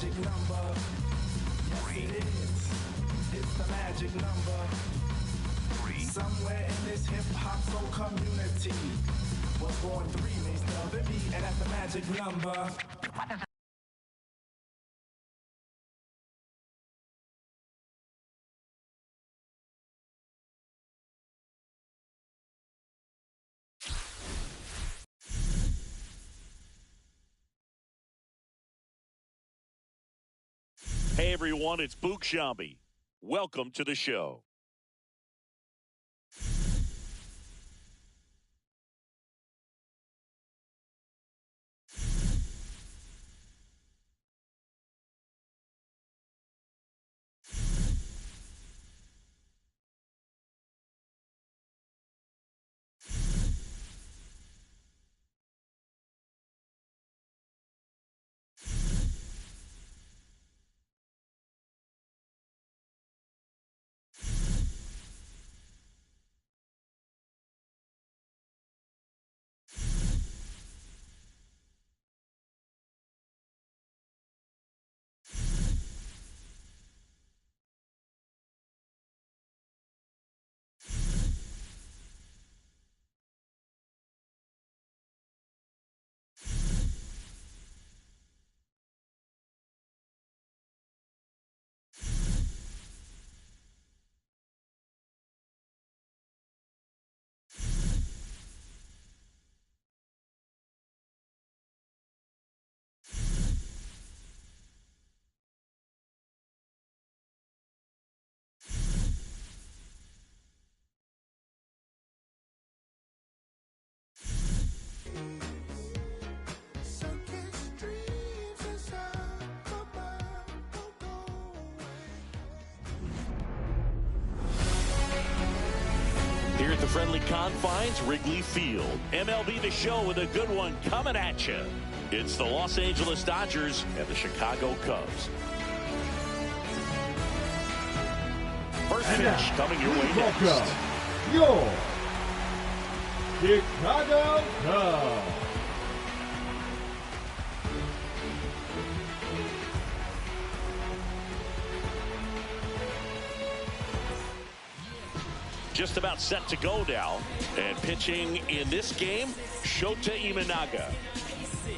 magic number. Yes, it is. It's the magic number. Somewhere in this hip-hop soul community was born 3 means the Vivi, and that's the magic number. Hey everyone, it's Book Shambi. Welcome to the show. Here at the friendly confines, Wrigley Field. MLB The Show with a good one coming at you. It's the Los Angeles Dodgers and the Chicago Cubs. First pitch coming your way next. Your Chicago Cubs. Just about set to go now. And pitching in this game, Shota Imanaga.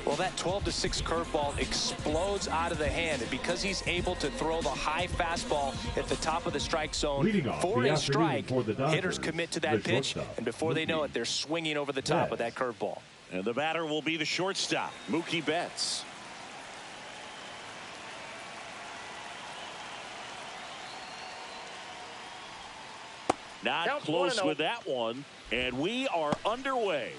Well, that 12-6 curveball explodes out of the hand, and because he's able to throw the high fastball at the top of the strike zone for a strike, hitters commit to that pitch, and before they know it, they're swinging over the top of that curveball. And the batter will be the shortstop, Mookie Betts. Not close with that one, and we are underway.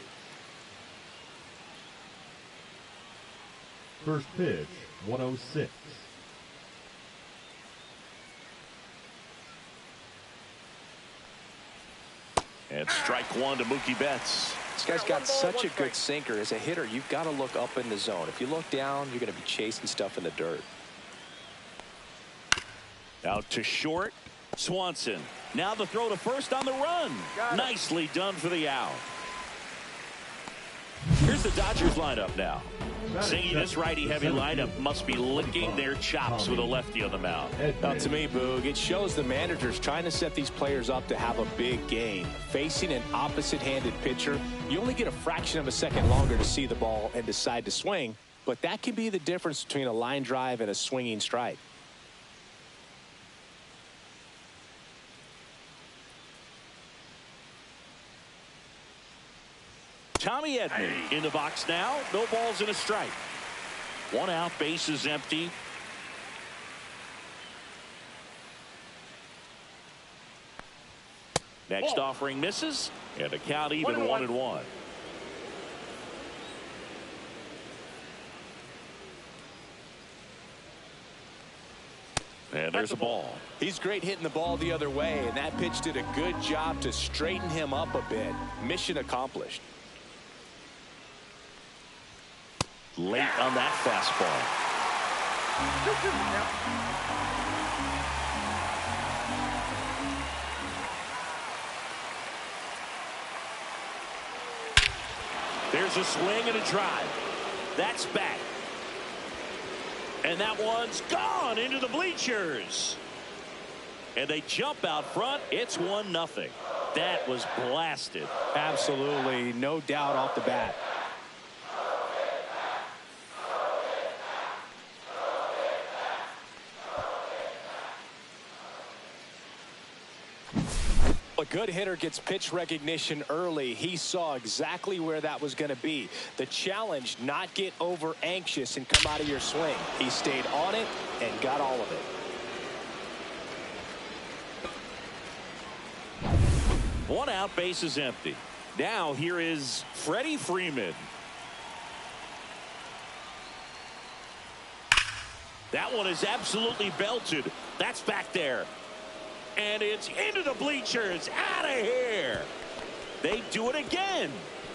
First pitch, 106. And strike one to Mookie Betts. This guy's got such a good sinker. As a hitter, you've got to look up in the zone. If you look down, you're going to be chasing stuff in the dirt. Out to short, Swanson. Now the throw to first on the run. Nicely done for the out. Here's the Dodgers lineup now. Singing this righty-heavy lineup must be licking their chops with a lefty on the mound. Now, to me, Boog, it shows the manager's trying to set these players up to have a big game. Facing an opposite-handed pitcher, you only get a fraction of a second longer to see the ball and decide to swing, but that can be the difference between a line drive and a swinging strike. Tommy Edman in the box now. No balls and a strike. One out, base is empty. Next offering misses, and a count even 1-1. And there's a ball. He's great hitting the ball the other way, and that pitch did a good job to straighten him up a bit. Mission accomplished. Late on that fastball. There's a swing and a drive. That's back. And that one's gone into the bleachers. And they jump out front. It's 1-0. That was blasted. Absolutely, no doubt off the bat. A good hitter gets pitch recognition early. He saw exactly where that was going to be. The challenge, not get over anxious and come out of your swing. He stayed on it and got all of it. One out, base is empty. Now here is Freddie Freeman. That one is absolutely belted. That's back there. And it's into the bleachers. Out of here. They do it again.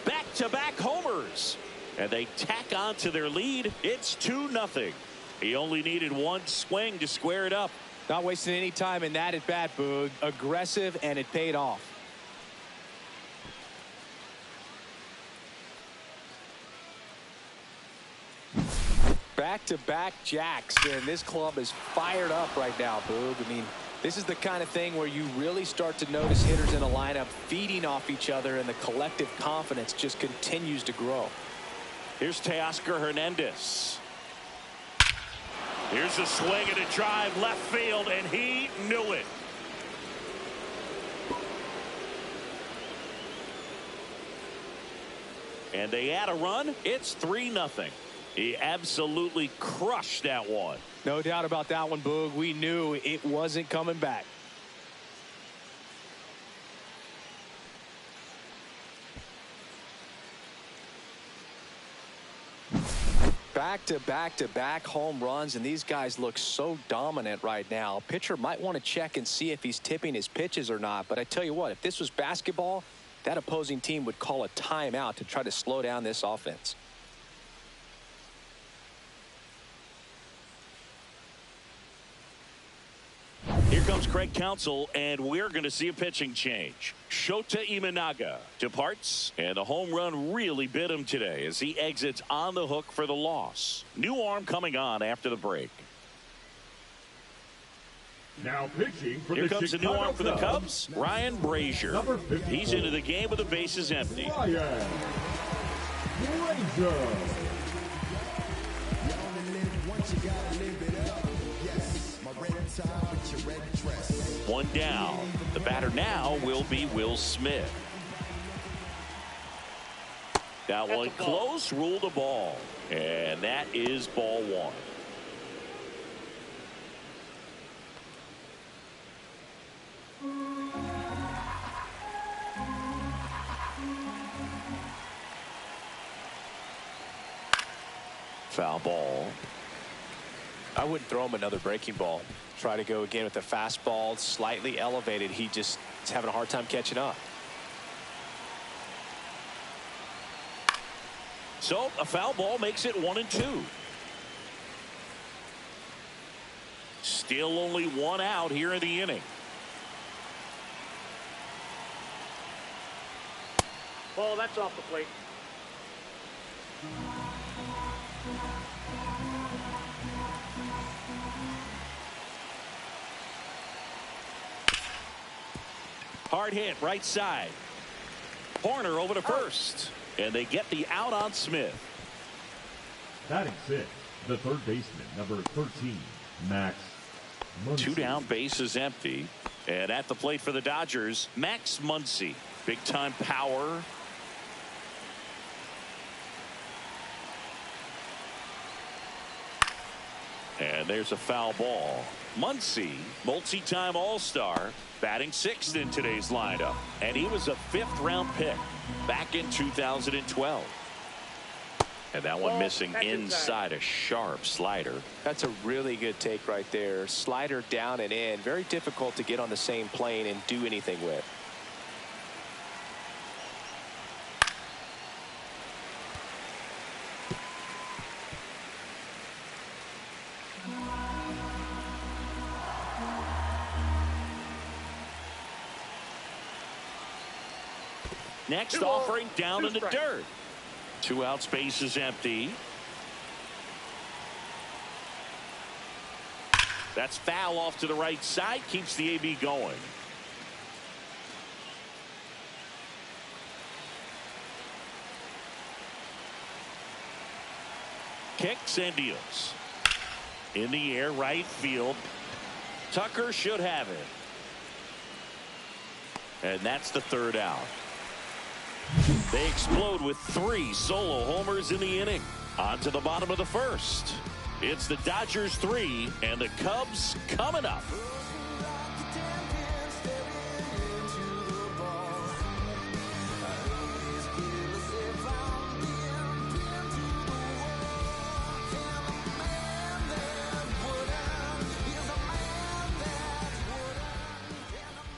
Back-to-back homers. And they tack on to their lead. It's 2-0. He only needed one swing to square it up. Not wasting any time in that at bat, Boog. Aggressive, and it paid off. Back-to-back jacks, and this club is fired up right now, Boog. I mean, this is the kind of thing where you really start to notice hitters in a lineup feeding off each other, and the collective confidence just continues to grow. Here's Teoscar Hernandez. Here's a swing and a drive left field, and he knew it. And they add a run. It's 3-0. He absolutely crushed that one. No doubt about that one, Boog. We knew it wasn't coming back. Back-to-back-to-back home runs, and these guys look so dominant right now. Pitcher might want to check and see if he's tipping his pitches or not. But I tell you what, if this was basketball, that opposing team would call a timeout to try to slow down this offense. Here comes Craig Counsell, and we're going to see a pitching change. Shota Imanaga departs, and the home run really bit him today as he exits on the hook for the loss. New arm coming on after the break. Now pitching for Here the comes a new arm for the Cubs, Ryan Brazier. Number 54. He's into the game with the bases empty. Ryan Brazier. One down. The batter now will be Will Smith. That one close, ruled a ball. And that is ball one. Foul ball. I wouldn't throw him another breaking ball. Try to go again with the fastball, slightly elevated. He just is having a hard time catching up. So a foul ball makes it 1-2. Still only one out here in the inning. Ball, that's off the plate. Hard hit right side. Horner over to first. And they get the out on Smith. Batting sixth, the third baseman, number 13, Max Muncy. Two down, bases empty. And at the plate for the Dodgers, Max Muncy. Big time power. And there's a foul ball. Muncy, multi-time All-Star, batting sixth in today's lineup. And he was a fifth-round pick back in 2012. And that one missing inside a sharp slider. That's a really good take right there. Slider down and in. Very difficult to get on the same plane and do anything with. Next offering down in the dirt. 2 out, space is empty. That's foul off to the right side. Keeps the AB going. Kicks and deals. In the air, right field. Tucker should have it. And that's the third out. They explode with 3 solo homers in the inning. On to the bottom of the first. It's the Dodgers 3 and the Cubs coming up.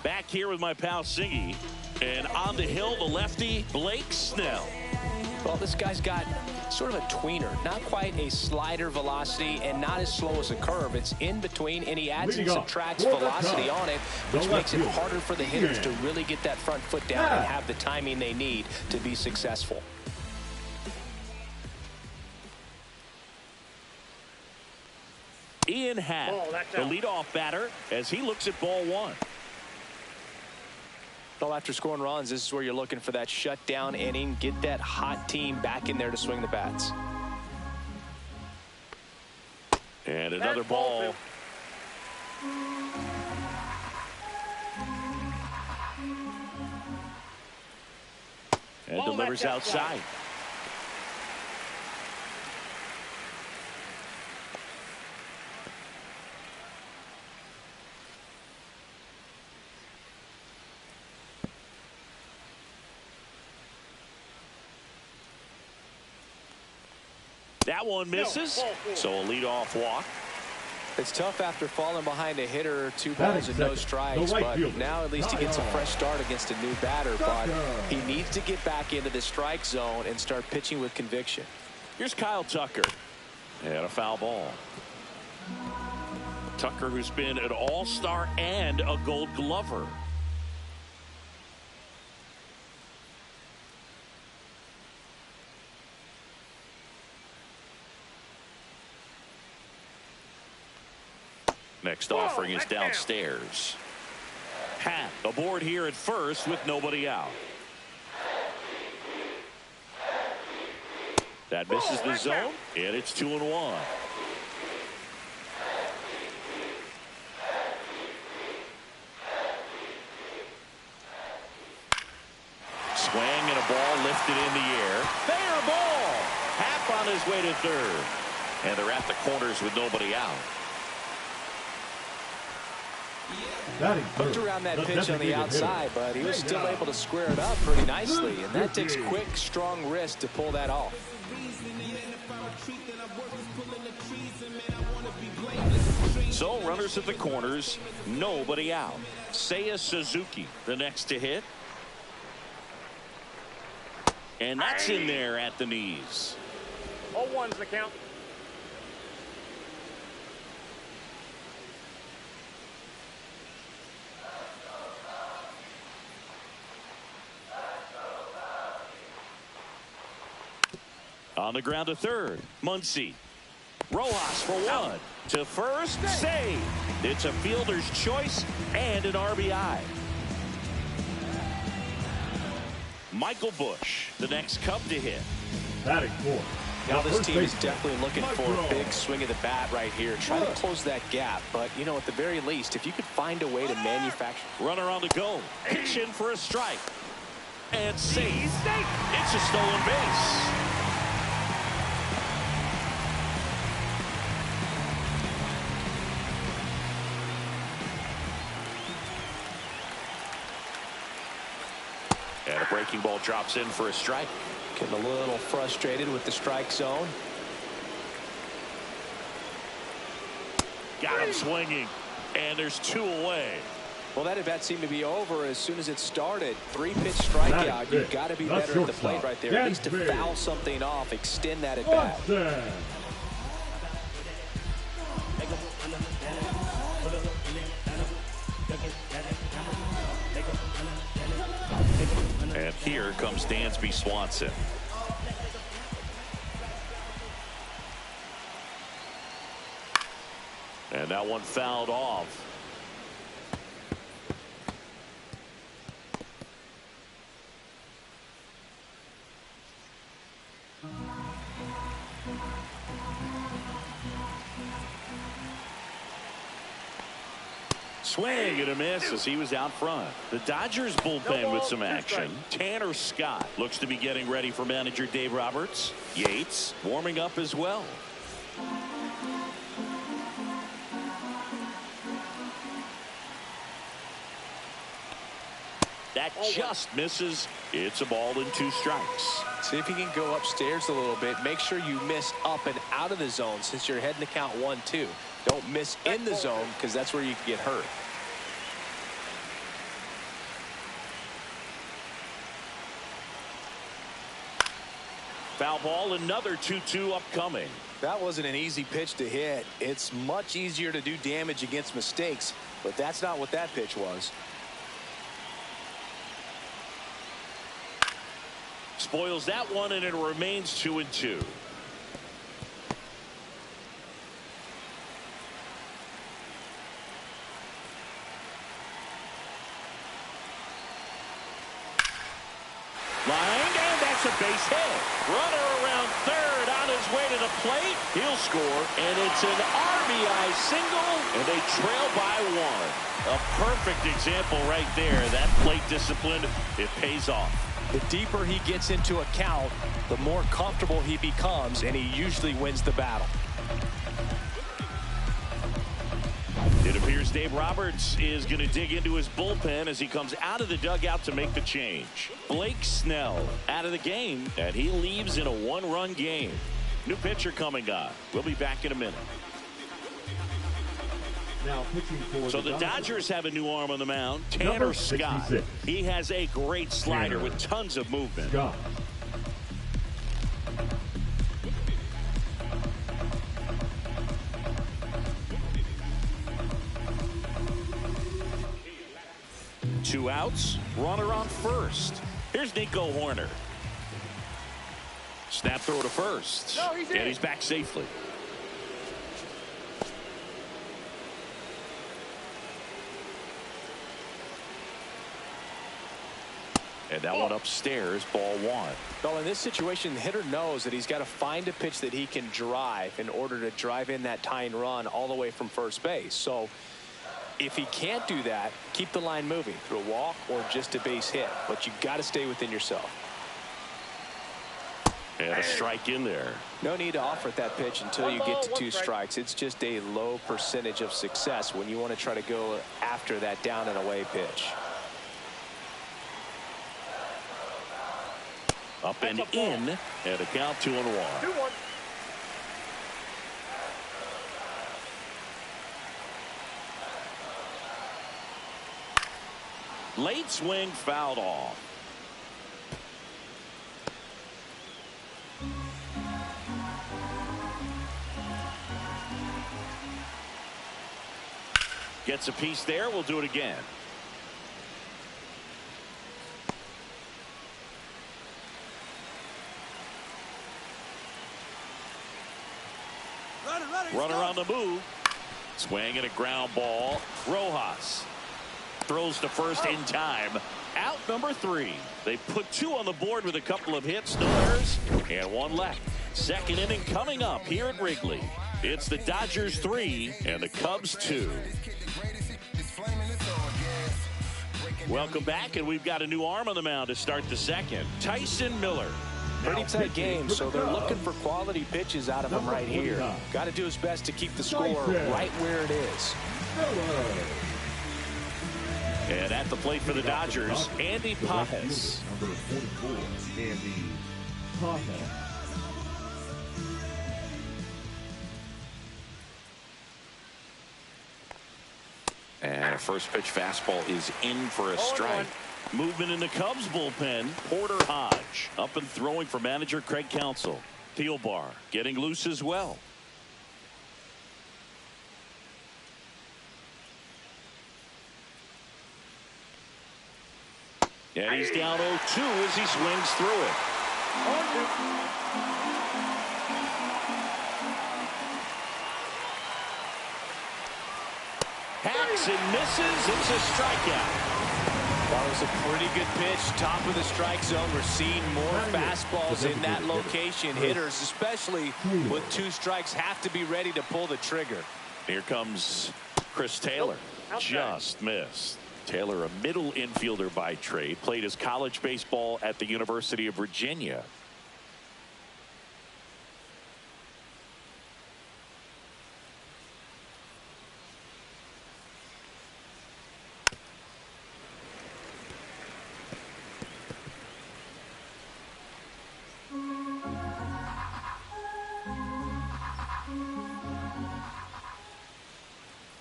Back here with my pal Siggy. And on the hill, the lefty, Blake Snell. Well, this guy's got sort of a tweener. Not quite a slider velocity and not as slow as a curve. It's in between, and he adds and subtracts velocity on it, which makes it harder for the hitters to really get that front foot down and have the timing they need to be successful. Ian Happ, the leadoff batter, as he looks at ball 1. Well, after scoring runs, this is where you're looking for that shutdown inning. Get that hot team back in there to swing the bats. And another ball. And delivers outside. That one misses, so a leadoff walk. It's tough after falling behind a hitter, 2 balls and no strikes, but now at least he gets a fresh start against a new batter, but he needs to get back into the strike zone and start pitching with conviction. Here's Kyle Tucker. And a foul ball. Tucker, who's been an all-star and a Gold Glover. Next offering is downstairs. Happ aboard here at first with nobody out. That misses the zone, and it's 2-1. Swing and a ball lifted in the air. Fair ball. Happ on his way to third. And they're at the corners with nobody out. Hooked around that pitch on the outside, but he was still able to square it up pretty nicely, and that takes quick, strong wrist to pull that off. So runners at the corners, nobody out. Seiya Suzuki, the next to hit. And that's in there at the knees. 0-1's the count. On the ground to third, Muncy. Rojas for 1. To first, save. It's a fielder's choice and an RBI. Michael Bush, the next Cub to hit. Batting 4. Now this team is definitely looking for a big swing of the bat right here. Try to close that gap, but you know, at the very least, if you could find a way to manufacture. Runner on the go. Pitch in for a strike. And save. It's a stolen base. And a breaking ball drops in for a strike. Getting a little frustrated with the strike zone. Got him swinging. And there's 2 away. Well, that at bat seemed to be over as soon as it started. 3-pitch strikeout. You've got to be better at the plate right there. At least to foul something off, extend that at bat. And here comes Dansby Swanson. And And that one fouled off. Swing and a miss as he was out front. The Dodgers bullpen with some action. Tanner Scott looks to be getting ready for manager Dave Roberts. Yates warming up as well. That just misses. It's a ball and 2 strikes. See if you can go upstairs a little bit. Make sure you miss up and out of the zone since you're heading to count 1-2. Don't miss in the zone because that's where you can get hurt. Foul ball, another 2-2 upcoming. That wasn't an easy pitch to hit. It's much easier to do damage against mistakes, but that's not what that pitch was. Spoils that one, and it remains 2-2. Lined, and that's a base hit. Runner around third on his way to the plate. He'll score, and it's an RBI single, and they trail by 1. A perfect example right there. That plate discipline, it pays off. The deeper he gets into a count, the more comfortable he becomes, and he usually wins the battle. It appears Dave Roberts is going to dig into his bullpen as he comes out of the dugout to make the change. Blake Snell out of the game, and he leaves in a 1-run game. New pitcher coming on. We'll be back in a minute. Now pitching for so the Dodgers have a new arm on the mound, Tanner Scott. He has a great slider with tons of movement. Scott. Two outs, runner on first. Here's Nico Horner. Snap throw to first. No, and he's back safely. And that one upstairs, ball 1. Well, in this situation, the hitter knows that he's got to find a pitch that he can drive in order to drive in that tying run all the way from first base. So if he can't do that, keep the line moving through a walk or just a base hit. But you've got to stay within yourself. And a strike in there. No need to offer at that pitch until you get to 2 strikes. It's just a low percentage of success when you want to try to go after that down and away pitch. Up and in, and a count 2-1. 2-1. Late swing fouled off. Gets a piece there. We'll do it again. Runner on the move. Swing and a ground ball. Rojas throws to first in time. Out number 3. They put 2 on the board with a couple of hits, no errors, and 1 left. Second inning coming up here at Wrigley. It's the Dodgers 3 and the Cubs 2. Welcome back, and we've got a new arm on the mound to start the second. Tyson Miller. Pretty tight game, so they're looking for quality pitches out of him right here. Got to do his best to keep the score right where it is. And at the plate for the Dodgers, Andy Pajes. Number 44, Andy Pajes. And a first pitch fastball is in for a strike. Movement in the Cubs bullpen. Porter Hodge up and throwing for manager Craig Counsell. Thielbar getting loose as well. And he's down 0-2 as he swings through it. Hacks and misses. It's a strikeout. That was a pretty good pitch. Top of the strike zone. We're seeing more fastballs in that location. Hitters, especially with 2 strikes, have to be ready to pull the trigger. Here comes Chris Taylor. Just missed. Taylor, a middle infielder by trade, played his college baseball at the University of Virginia.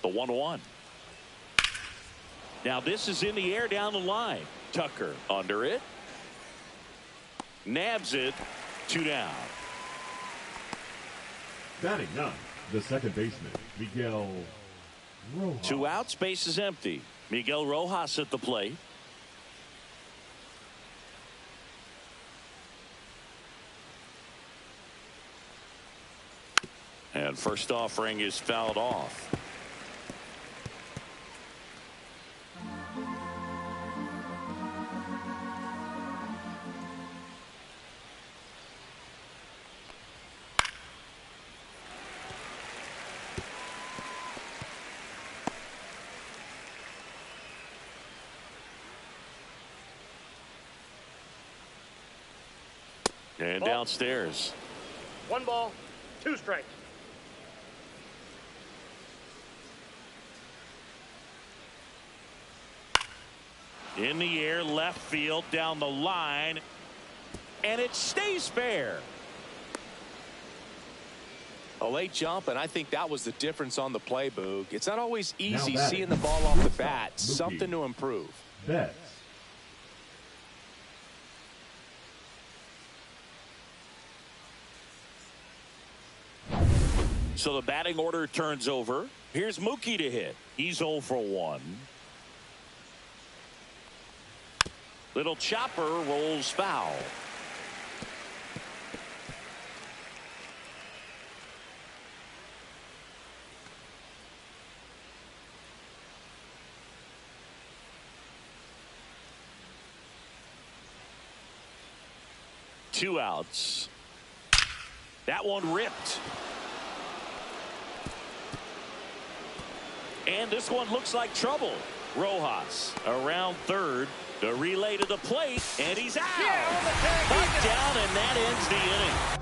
The 1-1. Now this is in the air down the line. Tucker under it. Nabs it. 2 down. Batting ninth, the second baseman, Miguel Rojas. 2 outs, base is empty. Miguel Rojas at the plate. And first offering is fouled off. And downstairs. 1 ball, 2 strikes. In the air, left field, down the line, and it stays fair. A late jump, and I think that was the difference on the play, Boog. It's not always easy seeing the ball off the bat. Something to improve. Betts. So the batting order turns over. Here's Mookie to hit. He's 0 for 1. Little chopper rolls foul. Two outs. That one ripped. And this one looks like trouble. Rojas around third. The relay to the plate, and he's out. Knocked down, and that ends the inning.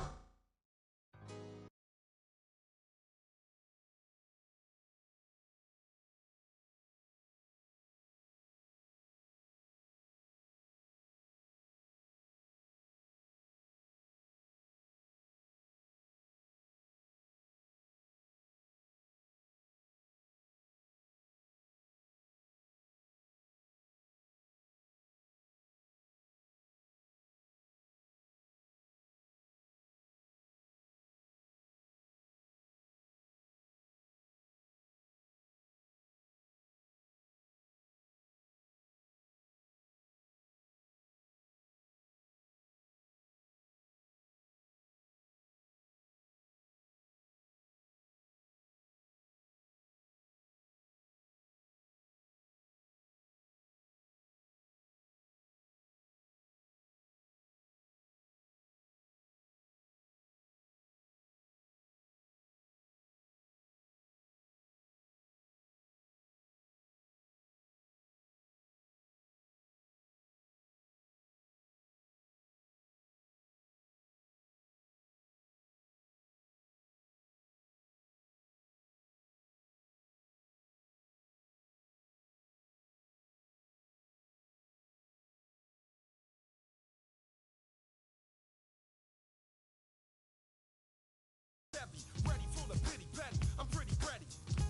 Ready for the pity petty. I'm pretty ready.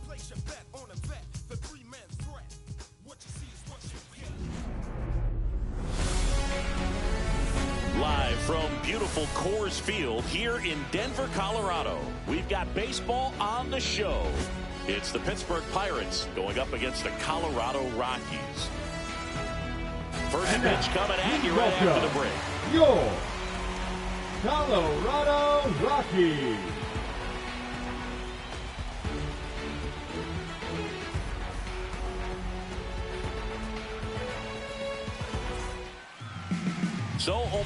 Place your bet on a vet. The 3-man threat. What you see is what you get. Live from beautiful Coors Field here in Denver, Colorado. We've got baseball on the show. It's the Pittsburgh Pirates going up against the Colorado Rockies. First pitch coming at you right after the break. Your Colorado Rockies.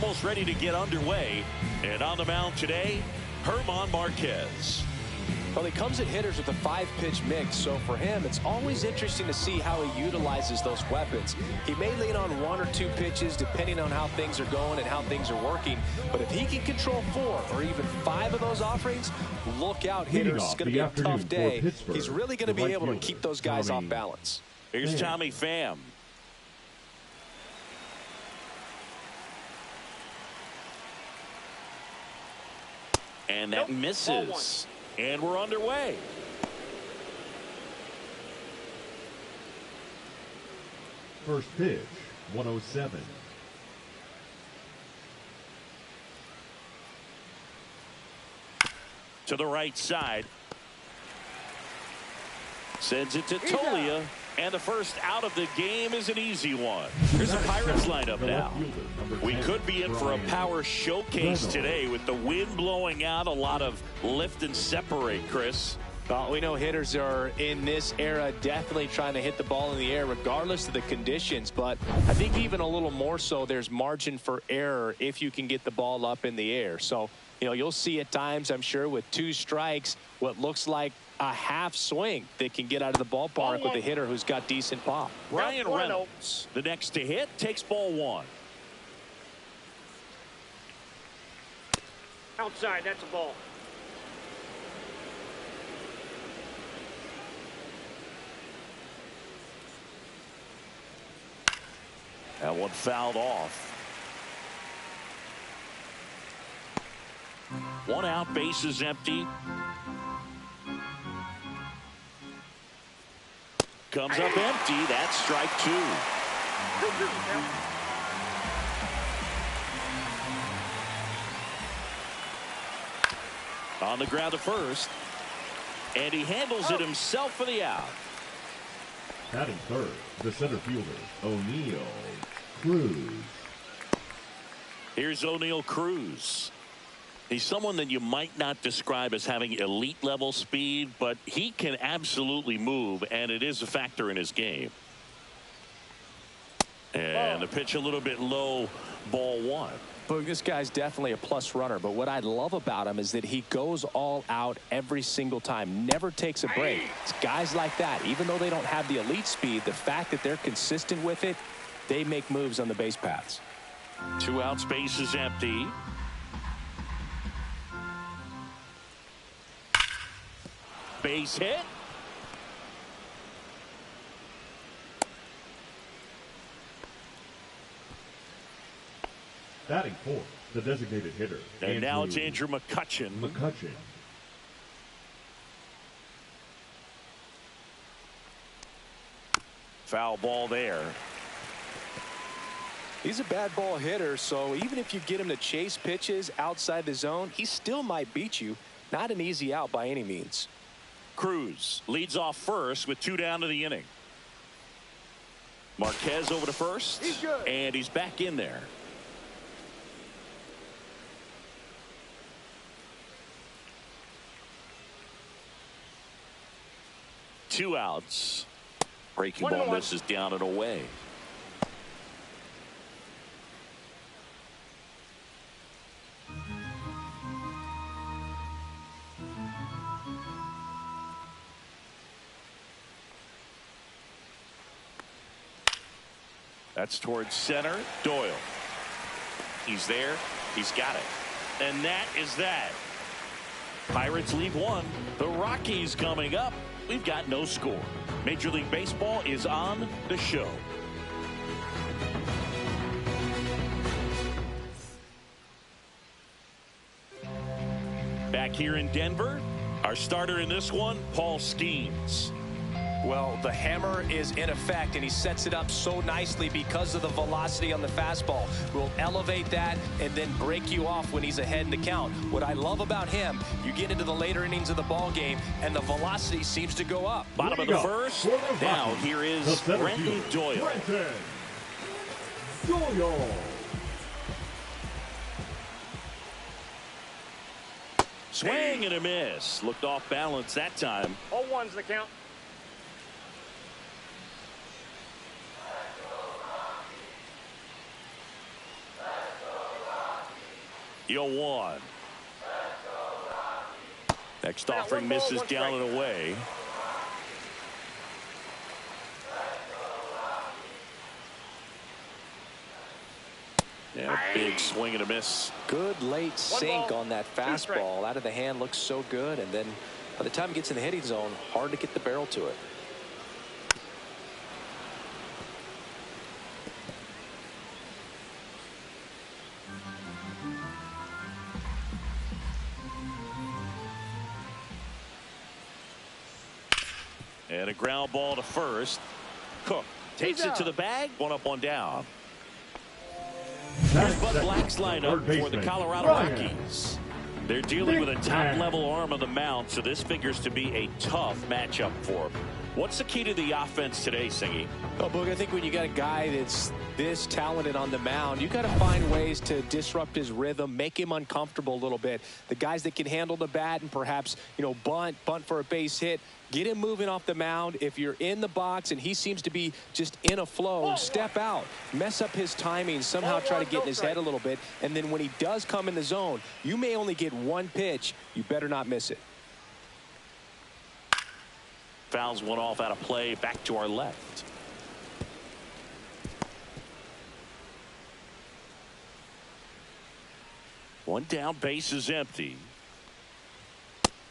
almost ready to get underway. And on the mound today, German Marquez. Well, he comes at hitters with a 5-pitch mix, so for him, it's always interesting to see how he utilizes those weapons. He may lean on 1 or 2 pitches depending on how things are going and how things are working, but if he can control 4 or even 5 of those offerings, look out, hitters. It's going to be a tough day. He's really going to be able to keep those guys off balance. Here's Tommy Pham. And that misses. And we're underway. First pitch, 107. To the right side. Sends it to Tolia. And the first out of the game is an easy one. Here's the Pirates lineup now. We could be in for a power showcase today with the wind blowing out, a lot of lift and separate, Chris. Well, we know hitters are in this era definitely trying to hit the ball in the air regardless of the conditions, but I think even a little more so there's margin for error if you can get the ball up in the air. So, you know, you'll see at times, I'm sure, with 2 strikes, what looks like a half swing that can get out of the ballpark with a hitter who's got decent pop. Ryan Reynolds, the next to hit, takes ball 1. Outside, that's a ball. That one fouled off. 1 out, bases empty. Comes up empty. That's strike 2. On the ground to first. And he handles it himself for the out. Batting third, the center fielder, O'Neal Cruz. Here's O'Neal Cruz. He's someone that you might not describe as having elite level speed, but he can absolutely move, and it is a factor in his game. And the pitch a little bit low, ball 1. But this guy's definitely a plus runner, but what I love about him is that he goes all out every single time, never takes a break. It's guys like that, even though they don't have the elite speed, the fact that they're consistent with it, they make moves on the base paths. 2 outs, base is empty. Base hit. Batting fourth, the designated hitter. And now it's Andrew McCutchen. Foul ball there. He's a bad ball hitter, so even if you get him to chase pitches outside the zone, he still might beat you. Not an easy out by any means. Cruz leads off first with 2 down to the inning. Marquez over to first, and he's back in there. Two outs. Breaking ball misses down and away. That's towards center. Doyle. He's there. He's got it. And that is that. Pirates lead 1. The Rockies coming up. We've got no score. Major League Baseball is on the show. Back here in Denver, our starter in this one, Paul Skeens. Well, the hammer is in effect, and he sets it up so nicely because of the velocity on the fastball. Will elevate that and then break you off when he's ahead in the count. What I love about him, you get into the later innings of the ball game, and the velocity seems to go up. Bottom of the first. Now here is Brenton Doyle. Swing and a miss. Looked off balance that time. 0-1's the count. 0-1. Next offering misses down and away. And a big swing and a miss. Good late sink on that fastball. Out of the hand, looks so good. And then by the time it gets in the hitting zone, hard to get the barrel to it. And a ground ball to first. Cook takes it to the bag. 1 up, 1 down. Here's Bud Black's lineup for the Colorado Rockies. They're dealing with a top-level arm of the mound, so this figures to be a tough matchup for them. What's the key to the offense today, Singy? Oh, Boog, I think when you got a guy that's this talented on the mound, you got to find ways to disrupt his rhythm, make him uncomfortable a little bit. The guys that can handle the bat and perhaps, bunt for a base hit, get him moving off the mound. If you're in the box and he seems to be just in a flow, step out, mess up his timing, somehow try to get in his head a little bit. And then when he does come in the zone, you may only get one pitch. You better not miss it. Fouls one off out of play. Back to our left. One down, base is empty.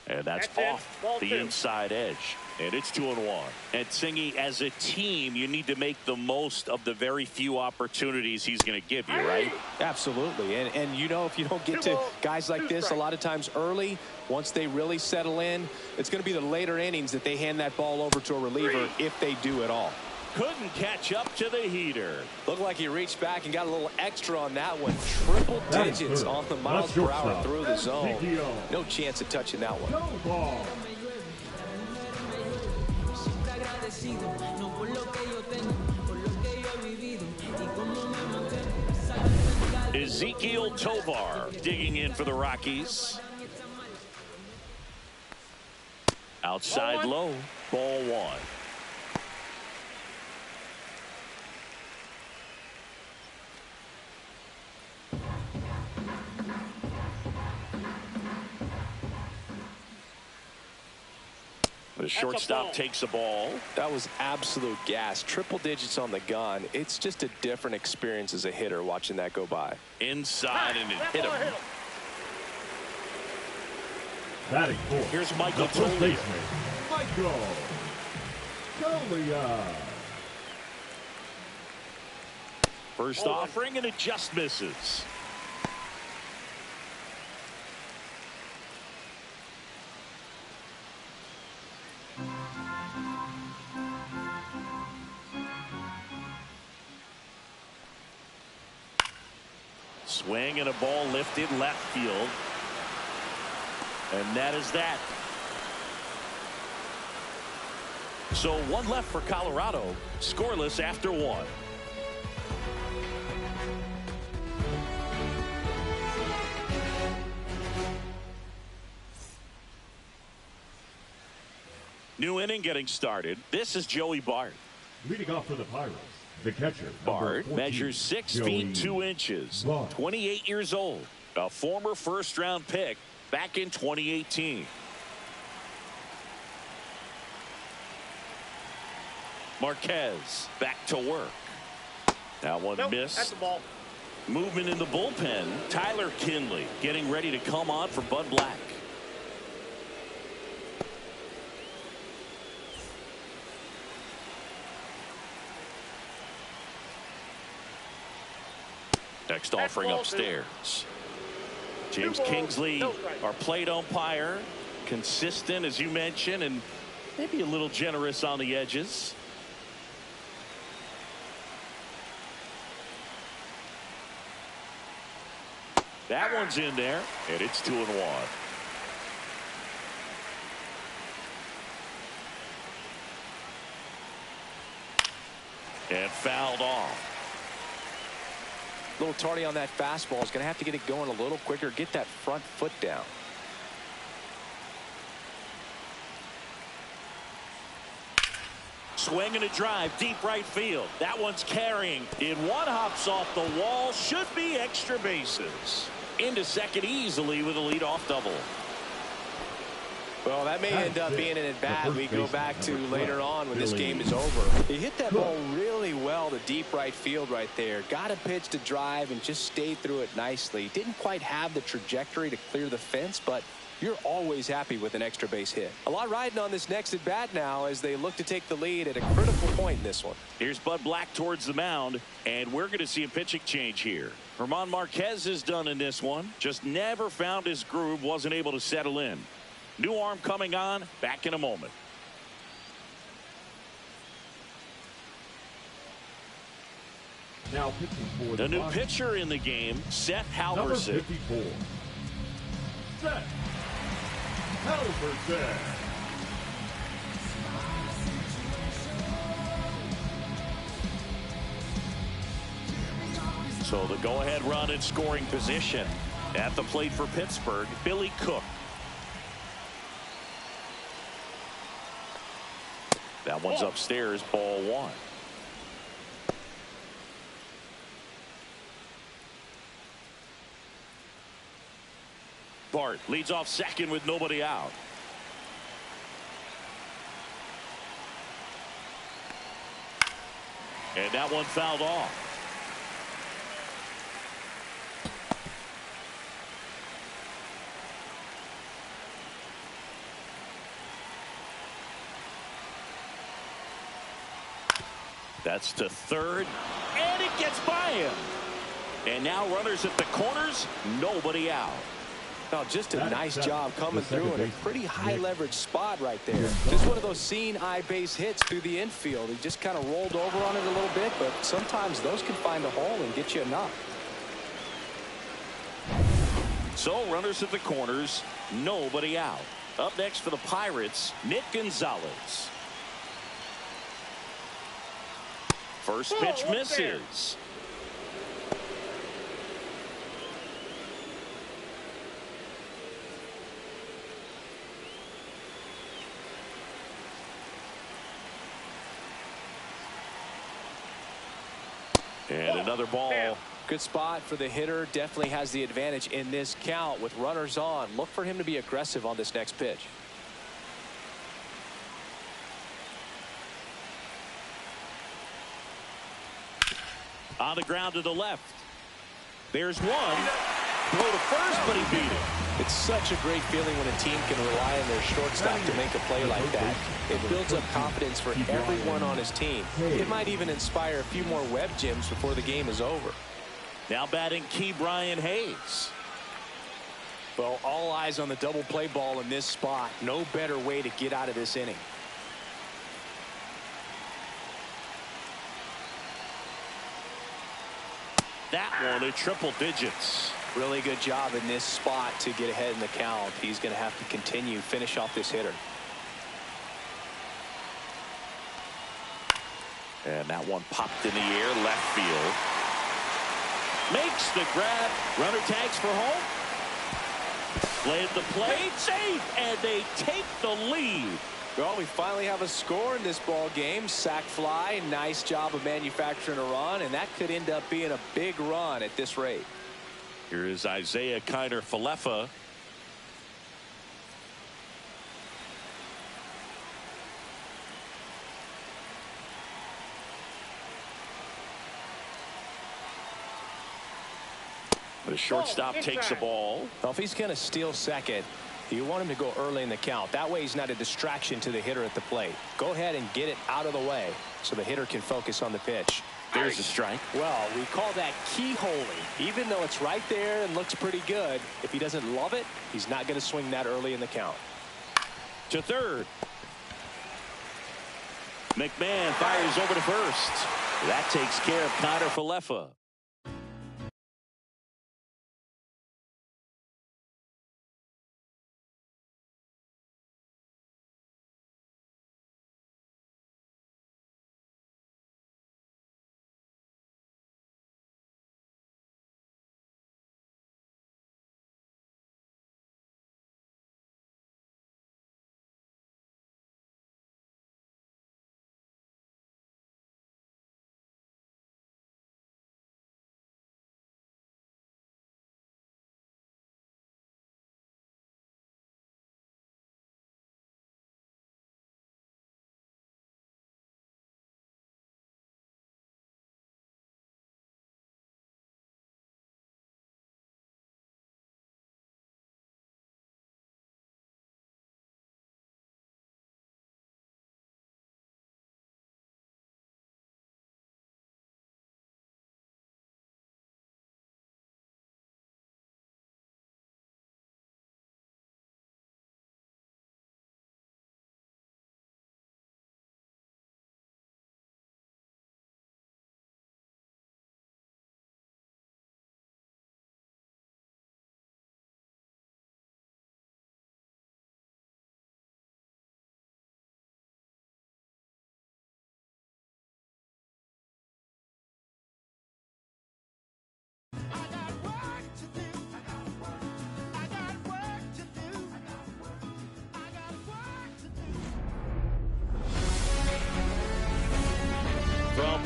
And that's off the inside edge. And it's 2-1. And Singy, as a team, you need to make the most of the very few opportunities he's going to give you, right? Absolutely. And if you don't get to guys like this a lot of times early, once they really settle in, it's going to be the later innings that they hand that ball over to a reliever if they do at all. Couldn't catch up to the heater. Looked like he reached back and got a little extra on that one. Triple digits on the miles per hour through the zone. No chance of touching that one. Ezekiel Tovar digging in for the Rockies. Outside low, ball 1. The shortstop takes a ball. That was absolute gas. Triple digits on the gun. It's just a different experience as a hitter watching that go by. Inside and it hit him. Batting fourth. Here's Michael First Toglia. baseman, Michael Toglia. First offering and it just misses. Swing and a ball lifted left field. And that is that. So 1 left for Colorado. Scoreless after 1. New inning getting started. This is Joey Bart. Leading off for the Pirates, the catcher. Bart 14, measures 6 feet 2 inches. Bart. 28 years old. A former first-round pick back in 2018. Marquez back to work. That one missed. That's the ball. Movement in the bullpen. Tyler Kinley getting ready to come on for Bud Black. Next offering upstairs. James Kingsley, our plate umpire, consistent as you mentioned, and maybe a little generous on the edges. That one's in there, and it's 2-1. And fouled off. A little tardy on that fastball. Is going to have to get it going a little quicker. Get that front foot down. Swing and a drive deep right field. That one's carrying. In one hops off the wall. Should be extra bases. into second easily with a leadoff double. Well, that may end up being an at-bat we go back to later on when this game is over. He hit that ball really well to deep right field right there. Got a pitch to drive and just stayed through it nicely. Didn't quite have the trajectory to clear the fence, but you're always happy with an extra base hit. A lot riding on this next at-bat now as they look to take the lead at a critical point in this one. Here's Bud Black towards the mound, and we're going to see a pitching change here. German Marquez is done in this one. Just never found his groove, wasn't able to settle in. New arm coming on, back in a moment. Now pitching for The new pitcher in the game, Seth Halverson. Number 54, Seth Halverson. So the go-ahead run in scoring position at the plate for Pittsburgh, Billy Cook. That one's upstairs, ball one. Bart leads off second with nobody out. And that one fouled off. That's to third, and it gets by him. And now runners at the corners, nobody out. Oh, just a nice job coming through in a pretty high leverage spot right there. Just one of those seeing eye base hits through the infield. He just kind of rolled over on it a little bit, but sometimes those can find a hole and get you enough. So runners at the corners, nobody out. Up next for the Pirates, Nick Gonzalez. First pitch misses. And another ball. Good spot for the hitter. Definitely has the advantage in this count with runners on. Look for him to be aggressive on this next pitch. On the ground to the left. There's one. Throw to first, but he beat it. It's such a great feeling when a team can rely on their shortstop to make a play like that. It builds up confidence for everyone on his team. It might even inspire a few more web gems before the game is over. Now batting Key Brian Hayes. Well, all eyes on the double play ball in this spot. No better way to get out of this inning. That one at triple digits. Really good job in this spot to get ahead in the count. He's going to have to continue finish off this hitter. And that one popped in the air left field. Makes the grab. Runner tags for home. Play at the plate. Safe. And they take the lead. Well, we finally have a score in this ball game. Sac fly. Nice job of manufacturing a run. And that could end up being a big run at this rate. Here is Isaiah Kiner-Falefa. The shortstop takes the ball. Well, if he's going to steal second, you want him to go early in the count. That way he's not a distraction to the hitter at the plate. Go ahead and get it out of the way so the hitter can focus on the pitch. There's a strike. Well, we call that keyholing. Even though it's right there and looks pretty good, if he doesn't love it, he's not going to swing that early in the count. To third. McMahon fires over to first. That takes care of Kiner-Falefa.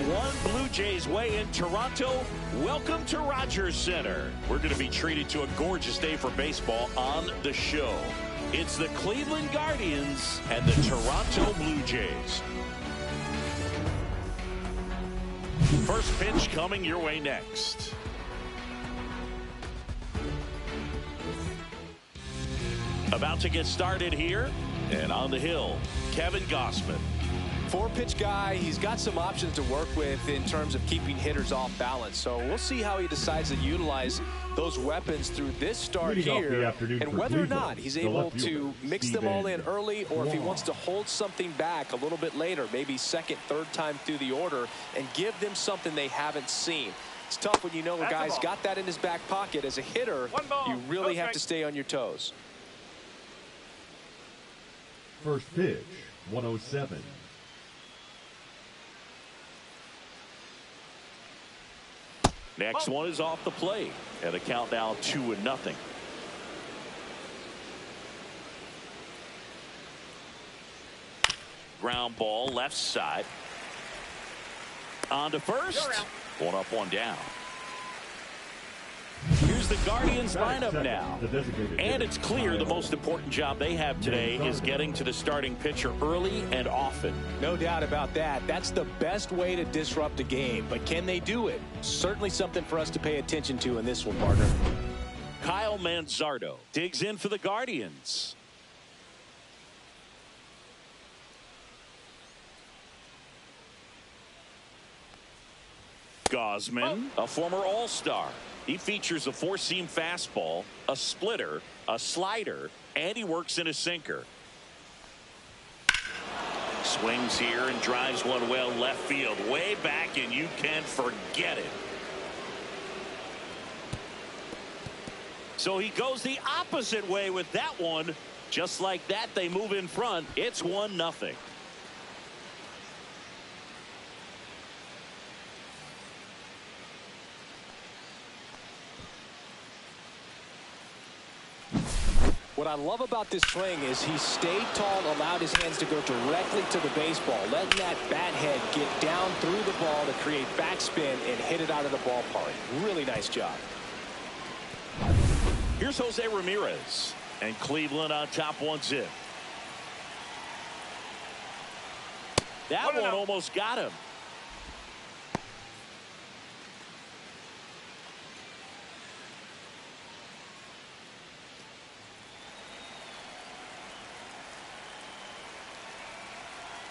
1 Blue Jays way in Toronto. Welcome to Rogers Center. We're going to be treated to a gorgeous day for baseball on the show. It's the Cleveland Guardians and the Toronto Blue Jays. First pitch coming your way next. About to get started here, and on the hill, Kevin Gausman. 4-pitch guy. He's got some options to work with in terms of keeping hitters off balance. So we'll see how he decides to utilize those weapons through this start here, and whether or not he's able to mix them all in early, or if he wants to hold something back a little bit later, maybe second, third time through the order, and give them something they haven't seen. It's tough when you know a guy's got that in his back pocket. As a hitter, you really have to stay on your toes. First pitch, 107. Next one is off the plate, and a count now 2-0. Ground ball left side. On to first. 1 up, 1 down. Here's the Guardians lineup now. And it's clear the most important job they have today is getting to the starting pitcher early and often. No doubt about that. That's the best way to disrupt a game. But can they do it? Certainly something for us to pay attention to in this one, partner. Kyle Manzardo digs in for the Guardians. Gausman, a former All-Star. He features a 4-seam fastball, a splitter, a slider, and he works in a sinker. Swings here and drives one well left field, way back, and you can forget it. So he goes the opposite way with that one. Just like that, they move in front. It's 1-0. What I love about this swing is he stayed tall, allowed his hands to go directly to the baseball, letting that bat head get down through the ball to create backspin and hit it out of the ballpark. Really nice job. Here's Jose Ramirez, and Cleveland on top 1-0. That one almost got him.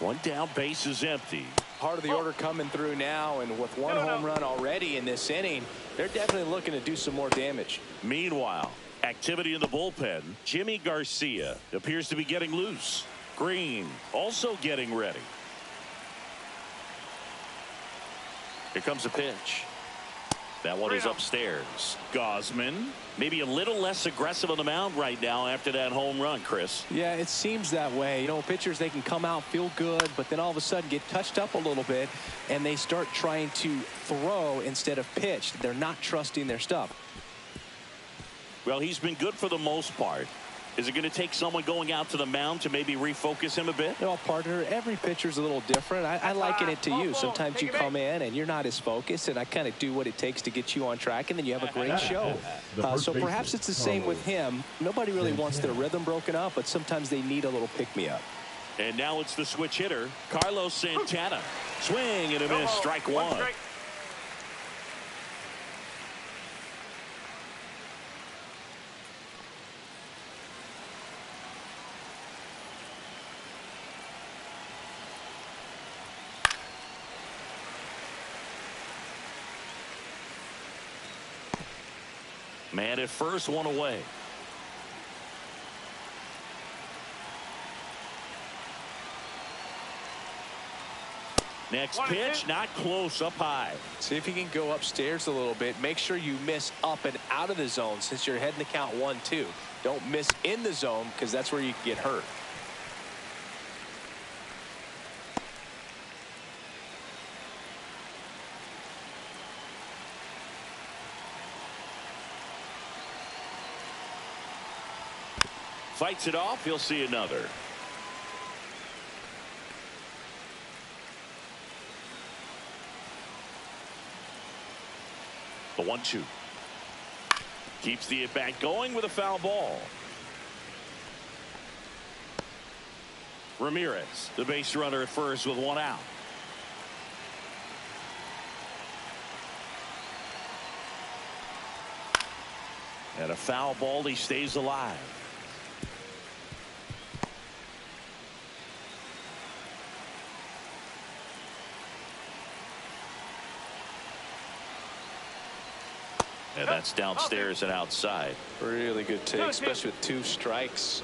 One down, base is empty. Part of the order coming through now, and with one home run already in this inning, they're definitely looking to do some more damage. Meanwhile, activity in the bullpen. Jimmy Garcia appears to be getting loose. Green also getting ready. Here comes a pitch. That one is upstairs. Gausman, maybe a little less aggressive on the mound right now after that home run, Chris. Yeah, it seems that way. You know, pitchers, they can come out, feel good, but then all of a sudden get touched up a little bit, and they start trying to throw instead of pitch. They're not trusting their stuff. Well, he's been good for the most part. Is it going to take someone going out to the mound to maybe refocus him a bit? No, partner, every pitcher's a little different. I liken it to you. Sometimes you come in and you're not as focused, and I kind of do what it takes to get you on track, and then you have a great show. So perhaps it's the same with him. Nobody really wants their rhythm broken up, but sometimes they need a little pick-me-up. And now it's the switch hitter, Carlos Santana. Swing and a miss, strike one. Man at first, one away. Next pitch, not close, up high. See if you can go upstairs a little bit. Make sure you miss up and out of the zone since you're heading to count 1-2. Don't miss in the zone, because that's where you can get hurt. Fights it off. He'll see another. The 1-2. Keeps the at-bat going with a foul ball. Ramirez, the base runner at first with 1 out. And a foul ball. He stays alive. And that's downstairs and outside. Really good take, especially with 2 strikes.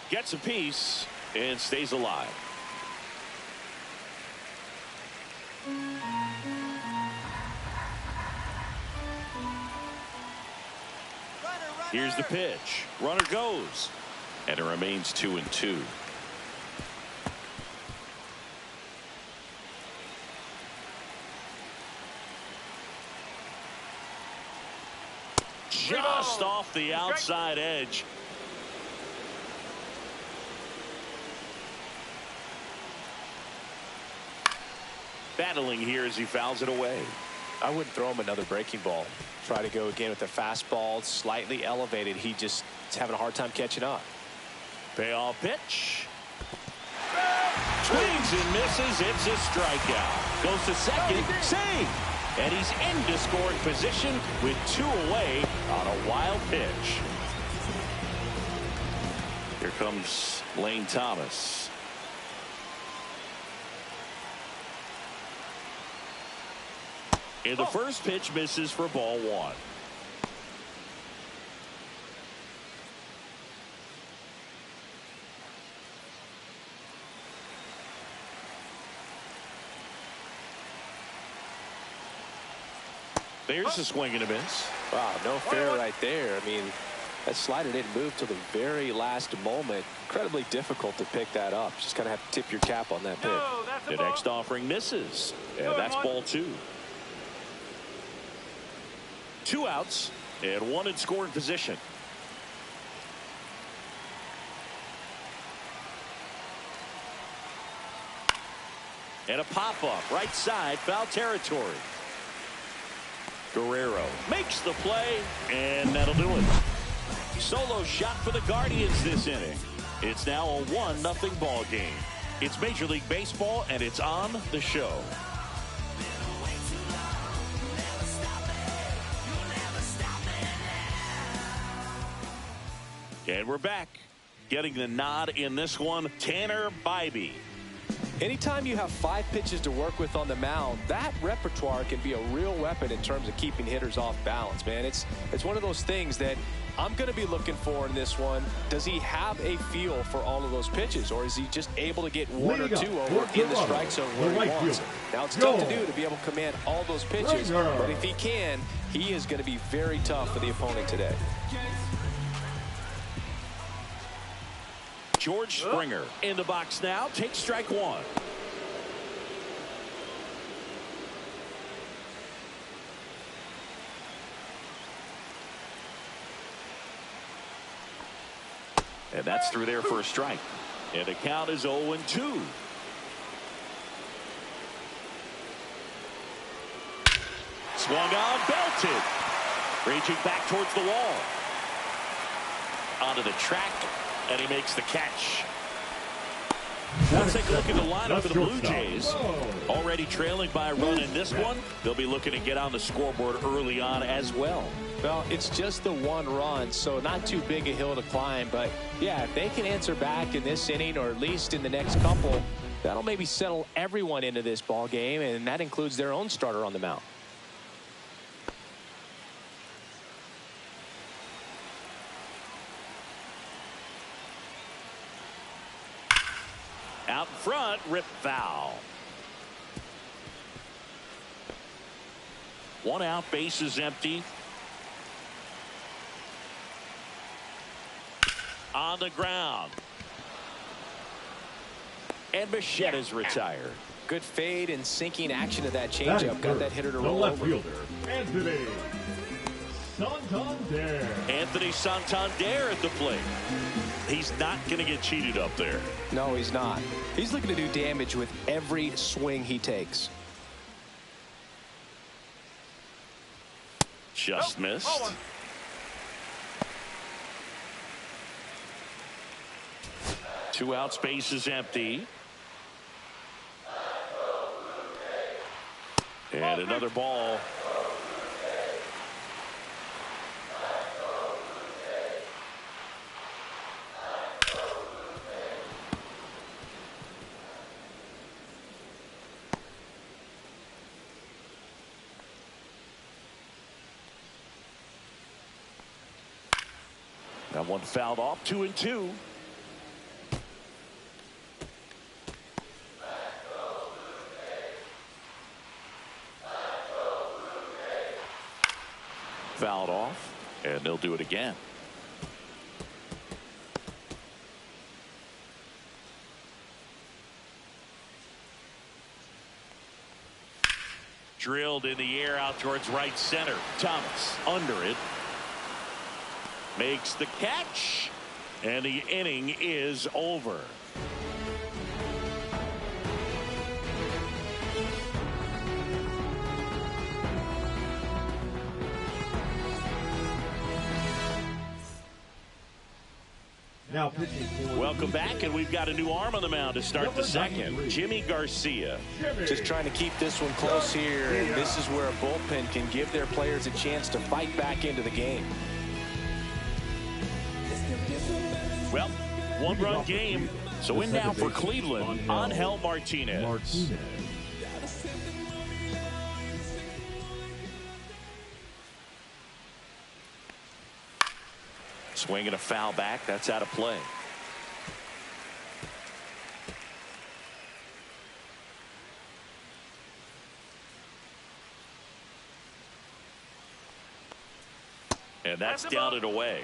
Gets a piece and stays alive. Here's the pitch. Runner goes. And it remains 2-2. Just off the outside edge. Battling here as he fouls it away. I wouldn't throw him another breaking ball. Try to go again with the fastball, slightly elevated. He just is having a hard time catching up. Payoff pitch. Swings and misses. It's a strikeout. Goes to second. Save. And he's into scoring position with 2 away on a wild pitch. Here comes Lane Thomas. And the first pitch misses for ball 1. There's a swing and a miss. Wow, no fair right there. I mean, that slider didn't move till the very last moment. Incredibly difficult to pick that up. Just kind of have to tip your cap on that pitch. The next offering misses. And that's ball 2. 2 outs and 1 in scoring position. And a pop-up right side, foul territory. Guerrero makes the play, and that'll do it. Solo shot for the Guardians this inning. It's now a 1-0 ball game. It's Major League Baseball, and it's on the show. And we're back. Getting the nod in this one, Tanner Bybee. Anytime you have 5 pitches to work with on the mound, that repertoire can be a real weapon in terms of keeping hitters off balance, man. It's one of those things that I'm going to be looking for in this one. Does he have a feel for all of those pitches, or is he just able to get 1 or 2 over in the strike zone where he wants? Now, it's tough to do to be able to command all those pitches, but if he can, he is going to be very tough for the opponent today. George Springer in the box now. Takes strike 1. And that's through there for a strike. And the count is 0-2. Swung on, belted. Reaching back towards the wall. Onto the track. And he makes the catch. Let's take a look at the lineup for the Blue Jays. Already trailing by a run in this one. They'll be looking to get on the scoreboard early on as well. Well, it's just the 1 run, so not too big a hill to climb. But, yeah, if they can answer back in this inning or at least in the next couple, that'll maybe settle everyone into this ball game, and that includes their own starter on the mound. Out in front, rip foul. 1 out, base is empty. On the ground. And Bichette is retired. Good fade and sinking action of that changeup. Got that hitter to roll over. The left fielder, Anthony Santander. Anthony Santander at the plate. He's not going to get cheated up there. No, he's not. He's looking to do damage with every swing he takes. Just missed. Two out, space is empty. And another ball. That one fouled off, 2-2. Fouled off, and they'll do it again. Drilled in the air out towards right center. Thomas under it. Makes the catch, and the inning is over. Now pitching for Welcome back, and we've got a new arm on the mound to start the second. Jimmy Garcia. Just trying to keep this one close here, and this is where a bullpen can give their players a chance to fight back into the game. Well, one-run game. So in now for Cleveland, Angel Martinez. Swinging a foul back. That's out of play. And that's down and away.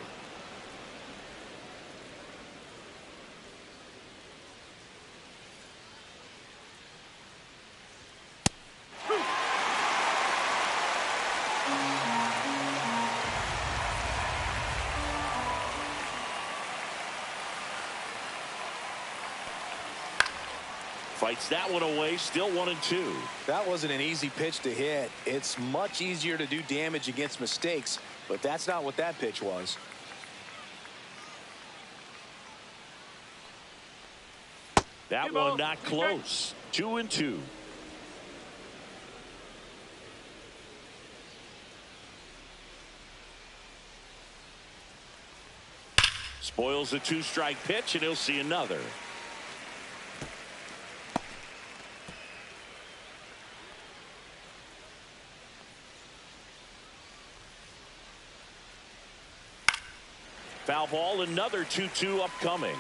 Fights that one away, still 1-2. That wasn't an easy pitch to hit. It's much easier to do damage against mistakes, but that's not what that pitch was. That one not close. 2-2. Spoils a two-strike pitch, and he'll see another. Foul ball, another 2-2 upcoming.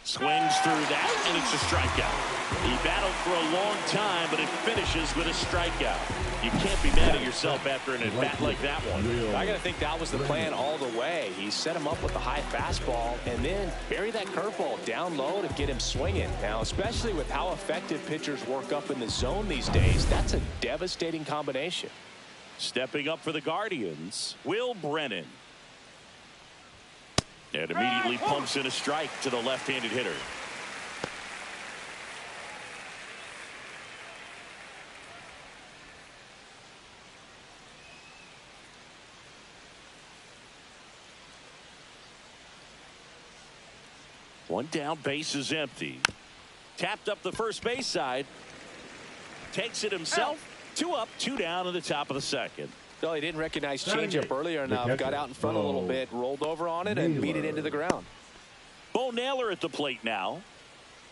Swings through that, and it's a strikeout. He battled for a long time, but it finishes with a strikeout. You can't be mad at yourself after an at-bat like that one. I got to think that was the plan all the way. He set him up with the high fastball and then bury that curveball down low to get him swinging. Now, especially with how effective pitchers work up in the zone these days, that's a devastating combination. Stepping up for the Guardians, Will Brennan. And immediately pumps in a strike to the left-handed hitter. One down, base is empty. Tapped up the first base side. Takes it himself. 2 up, 2 down in the top of the second. No, he didn't recognize changeup earlier enough. Got out in front a little bit, rolled over on it, and beat it into the ground. Bo Naylor at the plate now.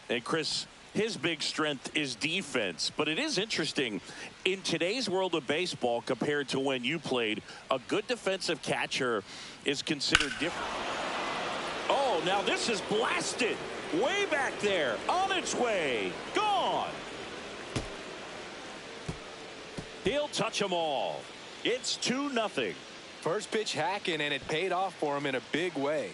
And Chris, his big strength is defense. But it is interesting, in today's world of baseball compared to when you played, a good defensive catcher is considered different. Oh, now this is blasted. Way back there. On its way. Gone. He'll touch them all. It's 2-0. First pitch hacking, and it paid off for him in a big way.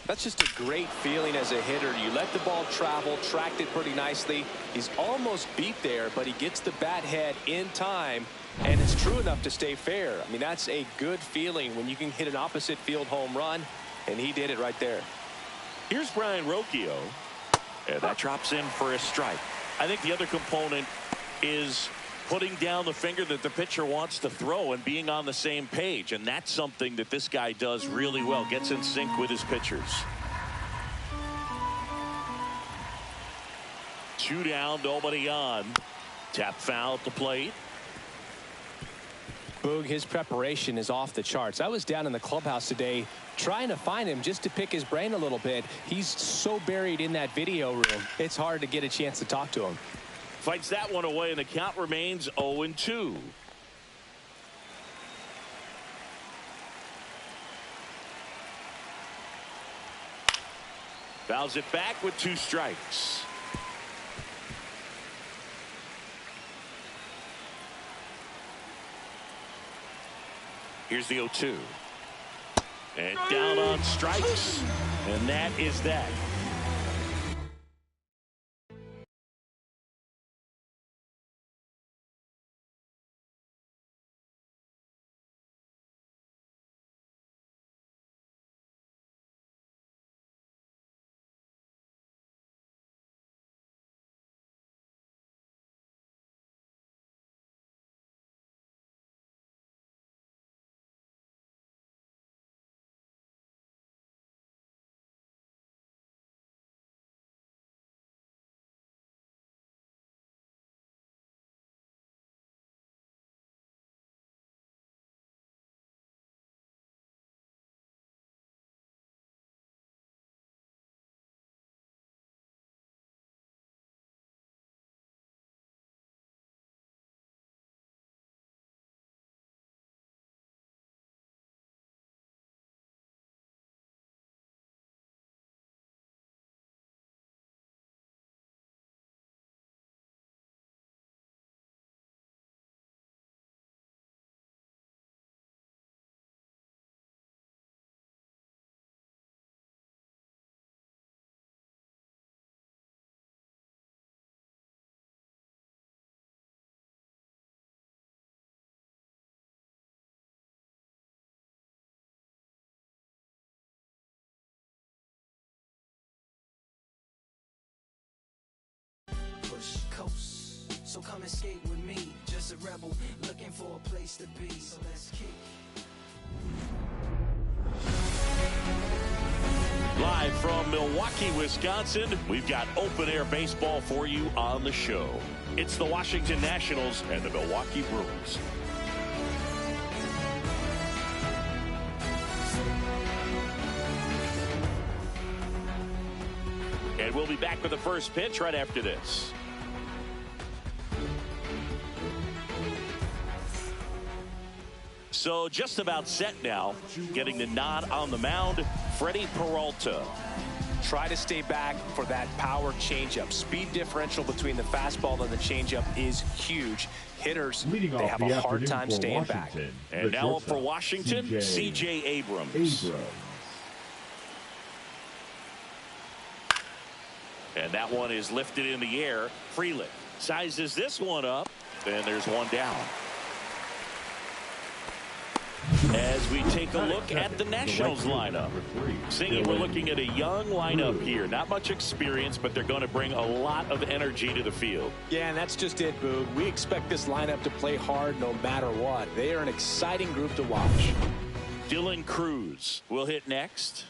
That's just a great feeling as a hitter. You let the ball travel, tracked it pretty nicely. He's almost beat there, but he gets the bat head in time, and it's true enough to stay fair. I mean, that's a good feeling when you can hit an opposite field home run, and he did it right there. Here's Brian Rocchio, and that drops in for a strike. I think the other component is putting down the finger that the pitcher wants to throw and being on the same page, and that's something that this guy does really well. Gets in sync with his pitchers. 2 down, nobody on. Tap foul at the plate. Boog, his preparation is off the charts. I was down in the clubhouse today trying to find him just to pick his brain a little bit. He's so buried in that video room, it's hard to get a chance to talk to him. Fights that one away, and the count remains 0-2. Fouls it back with 2 strikes. Here's the 0-2. And down on strikes. And that is that. Coast. So come and skate with me. Just a rebel looking for a place to be. So let's kick. Live from Milwaukee, Wisconsin, we've got open air baseball for you on the show. It's the Washington Nationals and the Milwaukee Brewers. And we'll be back with the first pitch right after this. So just about set now. Getting the nod on the mound, Freddie Peralta. Try to stay back for that power changeup. Speed differential between the fastball and the changeup is huge. Hitters, Leading they off have the a hard afternoon time for staying back. Washington, And the now up for shortstop, Washington, C.J. Abrams. And that one is lifted in the air. Frelick sizes this one up, and there's one down. As we take a look at the Nationals lineup. Singing, we're looking at a young lineup here. Not much experience, but they're going to bring a lot of energy to the field. Yeah, and that's just it, Boog. We expect this lineup to play hard no matter what. They are an exciting group to watch. Dylan Cruz will hit next.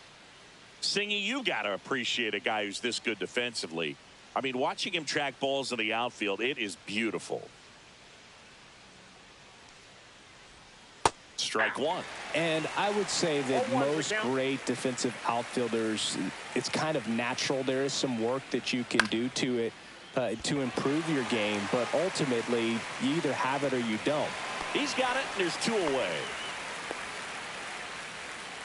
Singy, you got to appreciate a guy who's this good defensively. I mean, watching him track balls in the outfield, it is beautiful. Strike one. And I would say that 0-1 most great defensive outfielders, it's kind of natural. There is some work that you can do to it to improve your game, but ultimately you either have it or you don't. He's got it, and there's 2 away.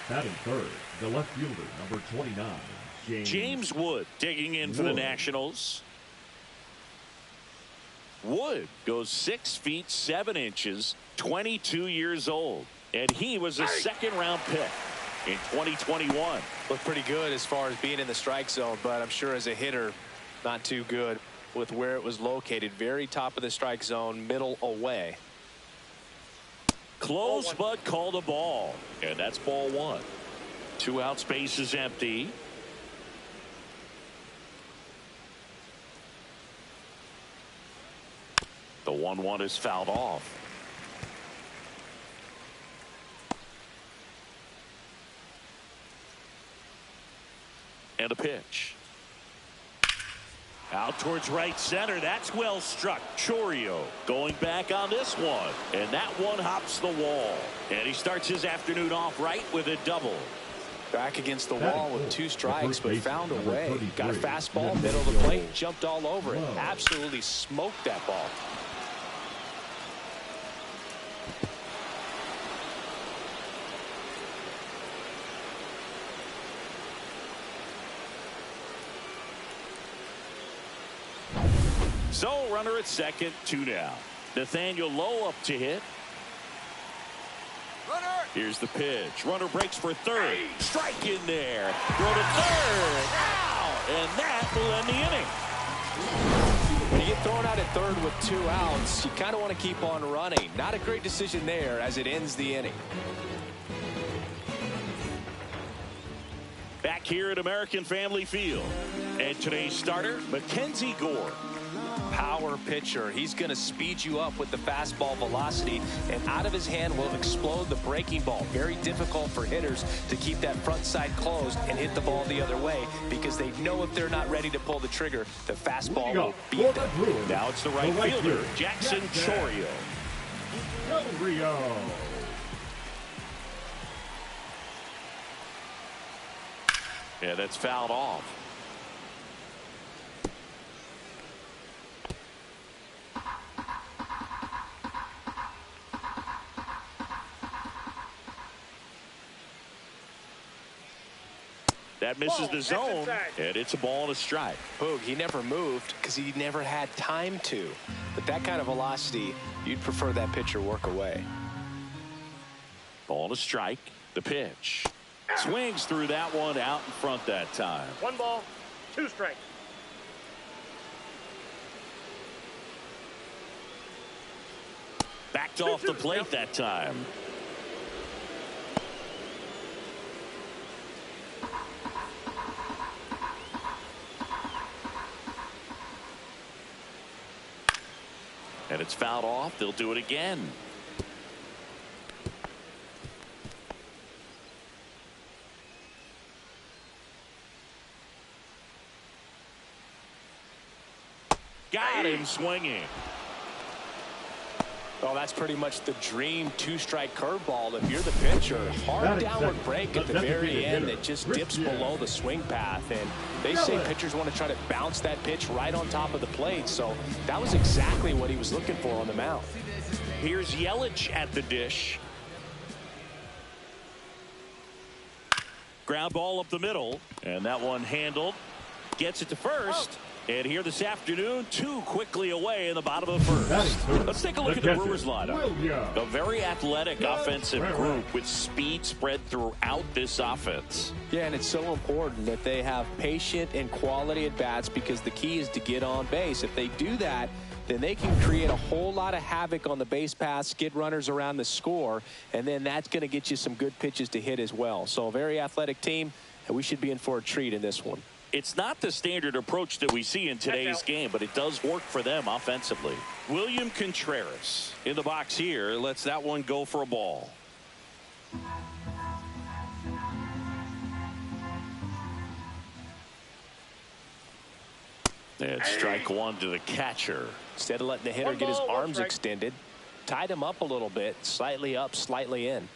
Batting third, the left fielder, number 29, James Wood digging in for the Nationals. Wood goes 6 feet 7 inches, 22 years old, and he was a second-round pick. in 2021. Looked pretty good as far as being in the strike zone, but I'm sure as a hitter, not too good with where it was located. Very top of the strike zone, middle away. Close, but called a ball. And that's ball one. 2 outs, base is empty. The 1-1 is fouled off. And a pitch. Out towards right center. That's well struck. Chourio going back on this one. And that one hops the wall. And he starts his afternoon off right with a double. Back against the wall with 2 strikes, but found a way. Got a fastball, middle of the plate, jumped all over it. Absolutely smoked that ball. So runner at second, 2 down. Nathaniel Lowe up to hit. Runner. Here's the pitch. Runner breaks for third. Strike in there. Throw to third. Out. And that will end the inning. When you get thrown out at third with 2 outs, you kind of want to keep on running. Not a great decision there as it ends the inning. Back here at American Family Field. And today's starter, Mackenzie Gore. Power pitcher. He's going to speed you up with the fastball velocity, and out of his hand will explode the breaking ball. Very difficult for hitters to keep that front side closed and hit the ball the other way, because they know if they're not ready to pull the trigger, the fastball will beat them. Now it's the right fielder, Jackson Chourio. Yeah, that's fouled off. That misses the zone, and it's a ball and a strike. Boog, he never moved because he never had time to. But that kind of velocity, you'd prefer that pitcher work away. Ball and a strike. The pitch. Swings through that one out in front that time. 1 ball, 2 strikes. Backed off the plate that time. And it's fouled off. They'll do it again. Got him swinging. Well, that's pretty much the dream 2-strike curveball. If you're the pitcher, hard downward break at the very end that just dips below the swing path. And they say pitchers want to try to bounce that pitch right on top of the plate. So that was exactly what he was looking for on the mound. Here's Yelich at the dish. Ground ball up the middle. And that one handled. Gets it to first. And here this afternoon, 2 quickly away in the bottom of the first. Let's take a look at the Brewers lineup. A very athletic offensive group with speed spread throughout this offense. Yeah, and it's so important that they have patient and quality at bats, because the key is to get on base. If they do that, then they can create a whole lot of havoc on the base paths, skid runners around the score, and then that's going to get you some good pitches to hit as well. So a very athletic team, and we should be in for a treat in this one. It's not the standard approach that we see in today's game, but it does work for them offensively. William Contreras in the box here lets that one go for a ball. And strike 1 to the catcher. Instead of letting the hitter get his arms extended, tied him up a little bit, slightly up, slightly in.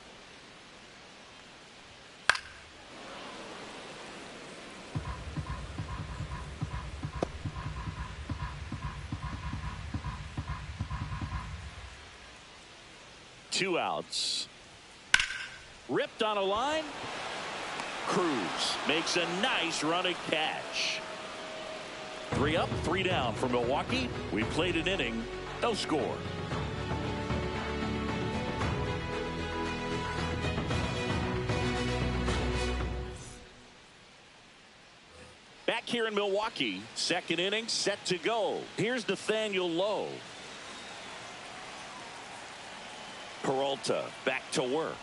Two outs. Ripped on a line. Cruz makes a nice running catch. 3 up, 3 down for Milwaukee. We played an inning, no score. here in Milwaukee. Second inning set to go. Here's Nathaniel Lowe. Peralta back to work.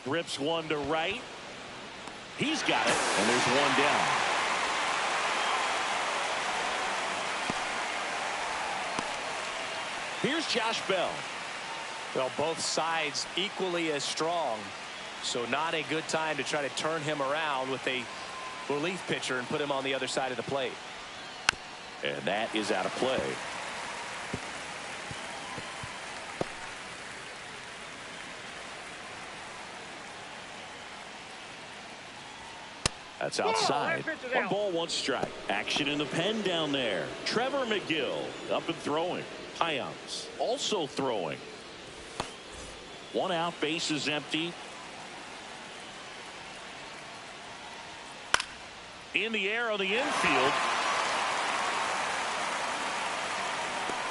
Rips one to right. He's got it, and there's one down. Here's Josh Bell. Well, both sides equally as strong, so not a good time to try to turn him around with a relief pitcher and put him on the other side of the plate. And that is out of play. That's outside. One ball, one strike. Action in the pen down there. Trevor McGill up and throwing. Hyams also throwing. One out, base is empty. In the air on the infield.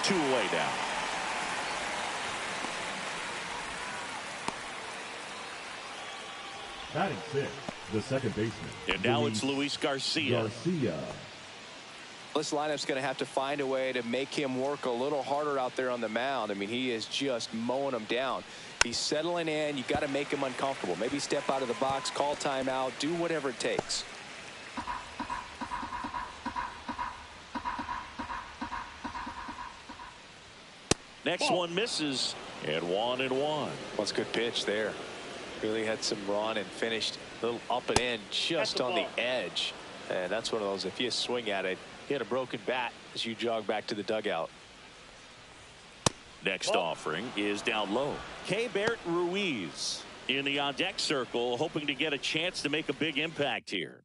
Two away now. Batting sixth, the second baseman. And now it's Luis Garcia. This lineup's going to have to find a way to make him work a little harder out there on the mound. I mean, he is just mowing them down. He's settling in. You got to make him uncomfortable. Maybe step out of the box, call timeout, do whatever it takes. Next one misses, and 1-1. Well, it's a good pitch there. Really had some run and finished a little up and in just on the edge. And that's one of those, if you swing at it, hit a broken bat as you jog back to the dugout. Next offering is down low. Keibert Ruiz in the on-deck circle, hoping to get a chance to make a big impact here.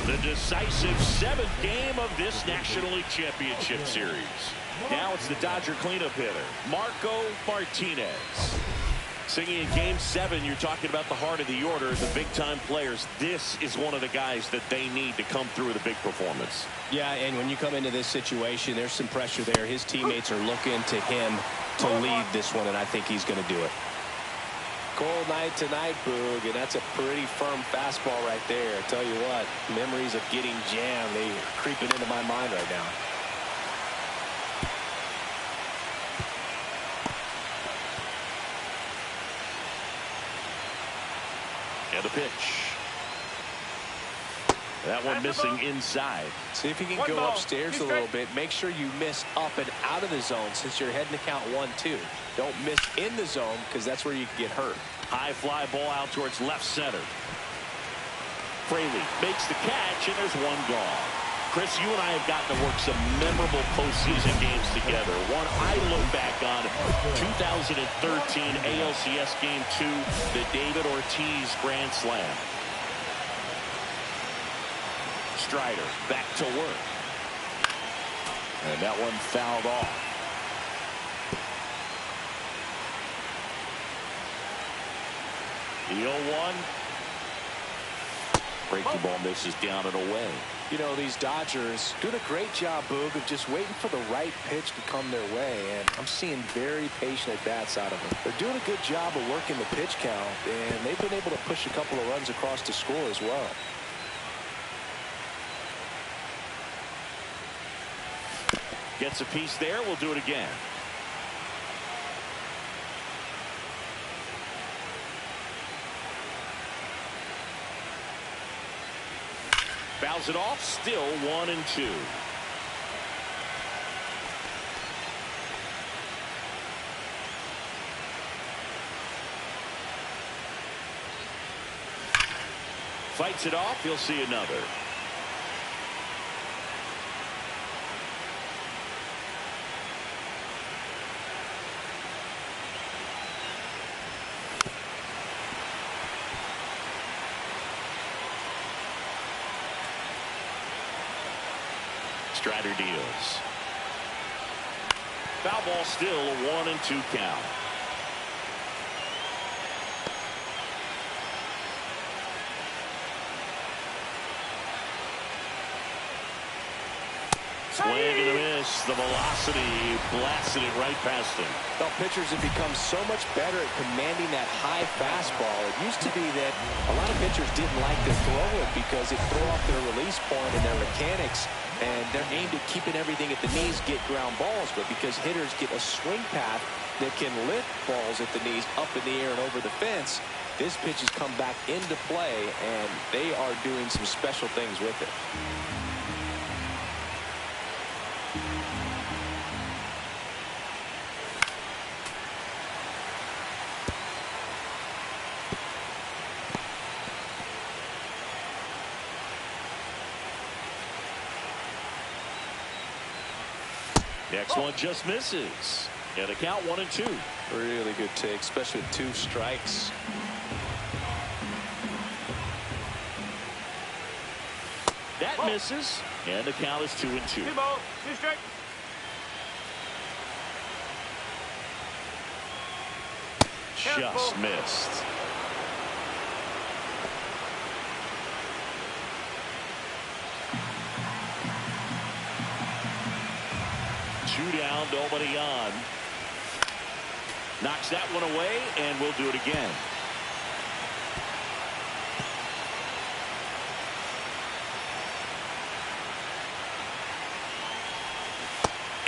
The decisive seventh game of this National League Championship Series. Now it's the Dodger cleanup hitter, Marco Martinez. Singing in Game 7, you're talking about the heart of the order, the big-time players. This is one of the guys that they need to come through with a big performance. Yeah, and when you come into this situation, there's some pressure there. His teammates are looking to him to lead this one, and I think he's going to do it. Cold night tonight, Boog, and that's a pretty firm fastball right there. I tell you what, memories of getting jammed, they are creeping into my mind right now. And the pitch. That one missing inside. See if you can go upstairs a little bit. Make sure you miss up and out of the zone since you're heading to count 1-2. Don't miss in the zone because that's where you can get hurt. High fly ball out towards left center. Fraley makes the catch, and there's one gone. Chris, you and I have gotten to work some memorable postseason games together. One I look back on, 2013 ALCS Game 2, the David Ortiz Grand Slam. Strider back to work. And that one fouled off. The 0-1. Breaking ball misses down and away. You know, these Dodgers doing a great job, Boog, of just waiting for the right pitch to come their way, and I'm seeing very patient at-bats out of them. They're doing a good job of working the pitch count, and they've been able to push a couple of runs across to score as well. Gets a piece there. We'll do it again. Fouls it off. Still 1-2. Fights it off. He'll see another. Strider deals. Foul ball, still a 1-2 count. Swing and a miss. The velocity blasted it right past him. Well, pitchers have become so much better at commanding that high fastball. It used to be that a lot of pitchers didn't like to throw it because it threw off their release point and their mechanics, and they're aimed at keeping everything at the knees, get ground balls. But because hitters get a swing path that can lift balls at the knees up in the air and over the fence, this pitch has come back into play, and they are doing some special things with it. Next one just misses. And a count 1-2. Really good take, especially with 2 strikes. That misses. And the count is 2-2. 2 balls, 2 strikes. Just missed. Two down, nobody on. Knocks that one away, and we'll do it again.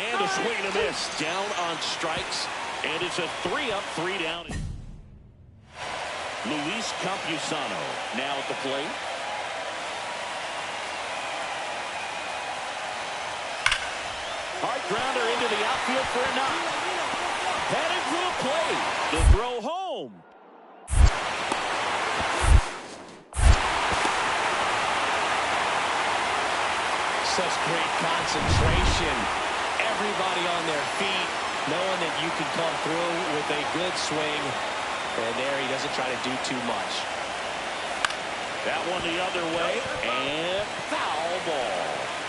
And a swing and a miss. Down on strikes, and it's a 3-up, 3-down. Luis Campusano now at the plate. Hard grounder into the outfield for a knock. Headed for the plate. The throw home. Such great concentration. Everybody on their feet, knowing that you can come through with a good swing. And there he doesn't try to do too much. That one the other way, and foul ball.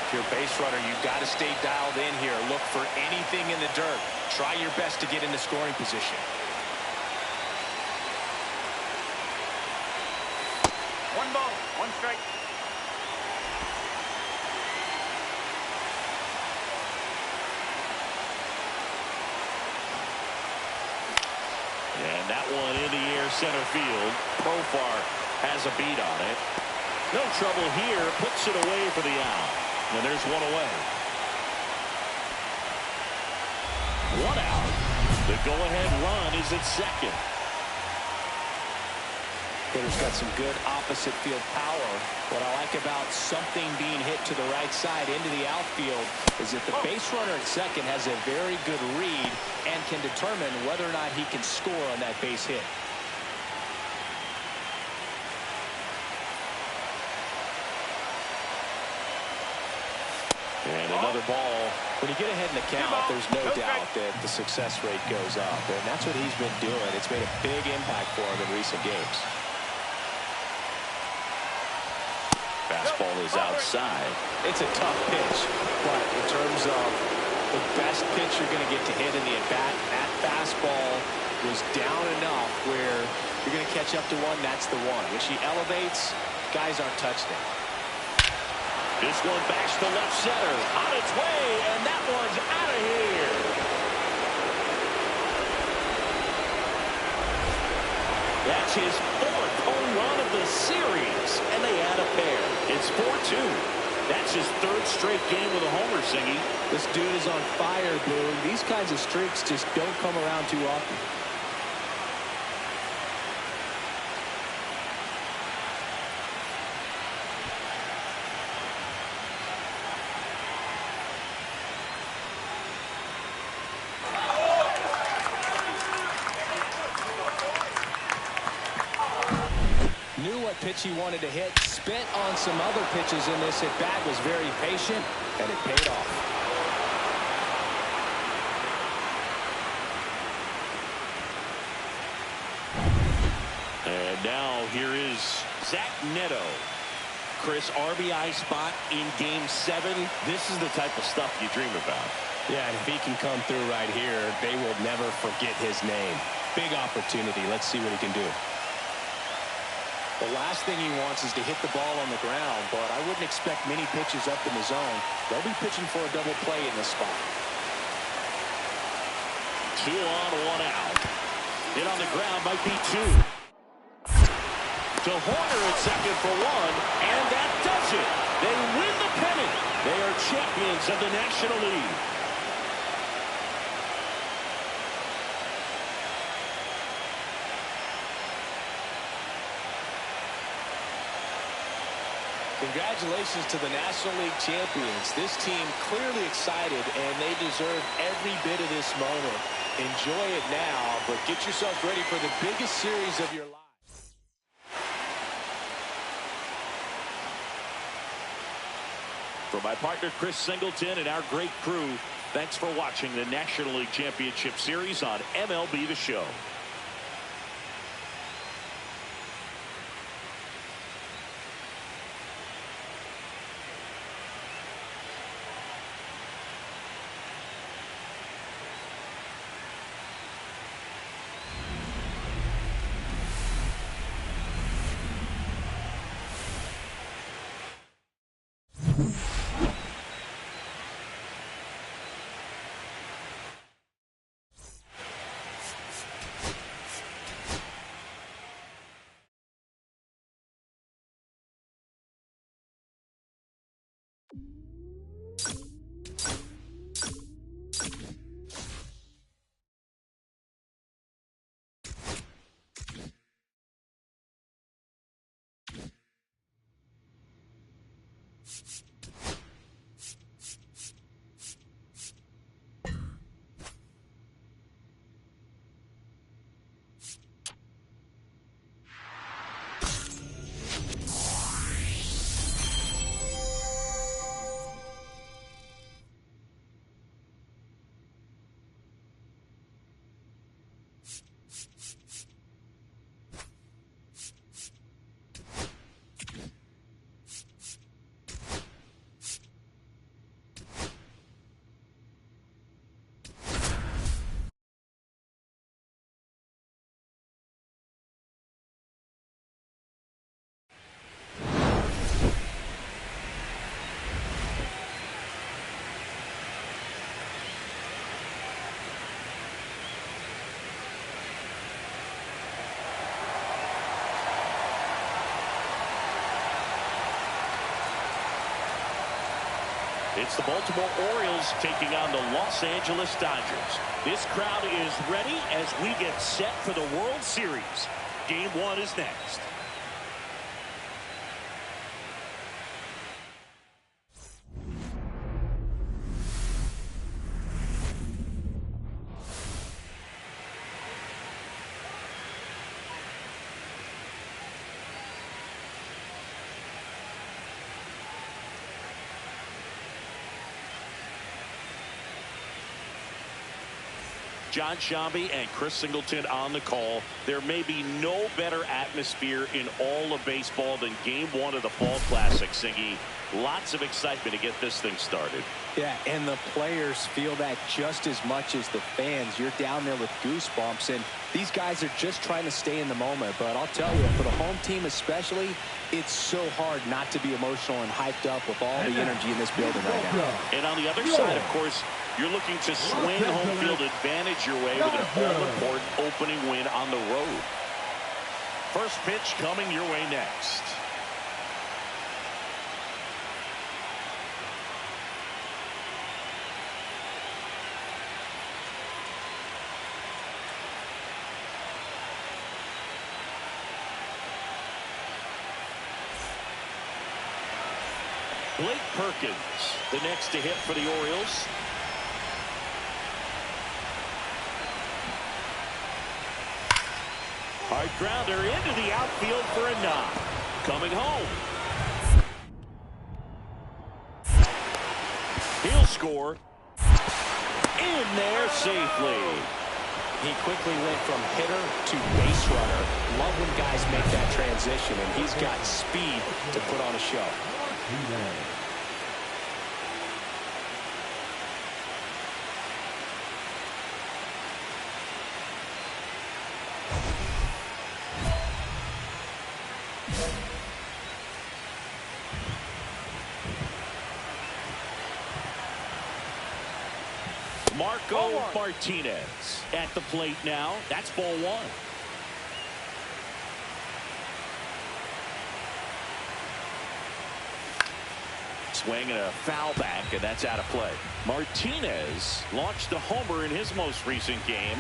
If you're a base runner, you've got to stay dialed in here. Look for anything in the dirt. Try your best to get into scoring position. 1 ball, 1 strike. And that one in the air center field. Profar has a beat on it. No trouble here. Puts it away for the out. And there's one away. 1 out. The go-ahead run is at second. Hitter's got some good opposite field power. What I like about something being hit to the right side into the outfield is that the base runner at second has a very good read and can determine whether or not he can score on that base hit. And another ball. When you get ahead in the count, there's no doubt that the success rate goes up, and that's what he's been doing. It's made a big impact for him in recent games. Fastball is outside. It's a tough pitch, but in terms of the best pitch you're going to get to hit in the at-bat, that fastball was down enough where You're going to catch up to one, that's the one. When she elevates, guys aren't touching it. This one backs to left center. On its way, and that one's out of here. That's his 4th home run of the series, and they add a pair. It's 4-2. That's his 3rd straight game with a homer, Singy. This dude is on fire, Boone. These kinds of streaks just don't come around too often. Knew what pitch he wanted to hit, spent on some other pitches in this at bat, was very patient, and it paid off. And now here is Zach Neto. Chris, RBI spot in Game 7. This is the type of stuff you dream about. Yeah, and if he can come through right here, they will never forget his name. Big opportunity. Let's see what he can do. The last thing he wants is to hit the ball on the ground, but I wouldn't expect many pitches up in the zone. They'll be pitching for a double play in this spot. 2 on, 1 out. Hit on the ground might be 2. To Horner at second for 1, and that does it. They win the pennant. They are champions of the National League. Congratulations to the National League champions. This team clearly excited, and they deserve every bit of this moment. Enjoy it now, but get yourself ready for the biggest series of your life. For my partner Chris Singleton and our great crew, thanks for watching the National League Championship Series on MLB The Show. It's the Baltimore Orioles taking on the Los Angeles Dodgers. This crowd is ready as we get set for the World Series. Game 1 is next. John Shambi and Chris Singleton on the call. There may be no better atmosphere in all of baseball than Game 1 of the Fall Classic, Singy. Lots of excitement to get this thing started. Yeah, and the players feel that just as much as the fans. You're down there with goosebumps, and These guys are just trying to stay in the moment, but I'll tell you, for the home team especially, it's so hard not to be emotional and hyped up with all the energy in this building right now. And on the other side, of course, you're looking to swing home field advantage your way with an all-important opening win on the road. First pitch coming your way next. Blake Perkins, the next to hit for the Orioles. Hard grounder into the outfield for a knock. Coming home. He'll score. In there safely. He quickly went from hitter to base runner. Love when guys make that transition, and he's got speed to put on a show. Marco Martinez at the plate now. That's ball one. Swing and a foul back, and that's out of play. Martinez launched a homer in his most recent game.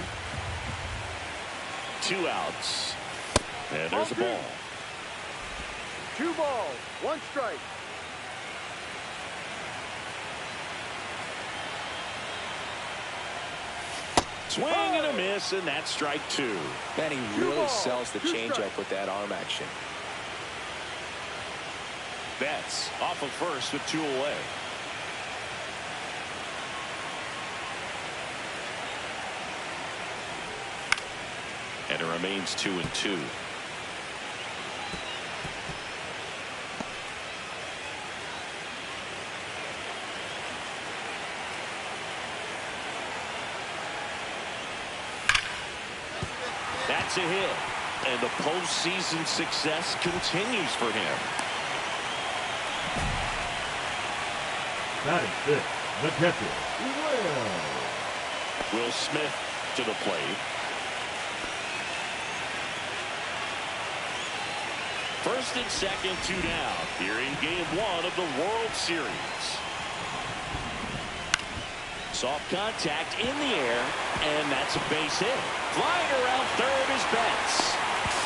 2 outs. And there's a ball. 2 balls, 1 strike. Swing and a miss, and that's strike 2. Man, he really sells the changeup with that arm action. Betts off of first with 2 away. And it remains 2-2. That's a hit, and the postseason success continues for him. Batting fifth, the catcher, Will Smith to the plate. First and second, 2 down here in game 1 of the World Series. Soft contact in the air, and that's a base hit. Flying around third is Betts.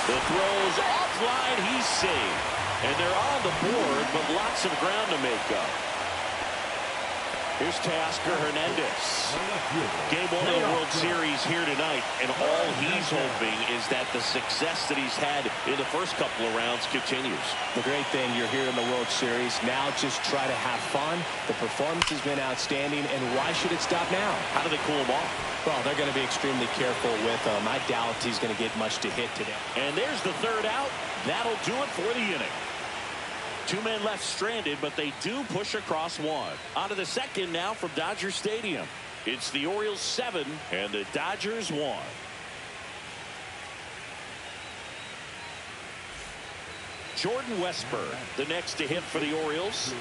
The throw's offline, he's safe. And they're on the board, but lots of ground to make up. Here's Teoscar Hernandez. Game 1 of the World Series here tonight, and all he's hoping is that the success that he's had in the first couple of rounds continues. The great thing, you're here in the World Series. Now just try to have fun. The performance has been outstanding, and why should it stop now? How do they cool him off? Well, they're going to be extremely careful with him. I doubt he's going to get much to hit today. And there's the third out. That'll do it for the inning. 2 men left stranded, but they do push across 1. On to the second now from Dodger Stadium. It's the Orioles 7 and the Dodgers 1. Jordan Westburg, the next to hit for the Orioles.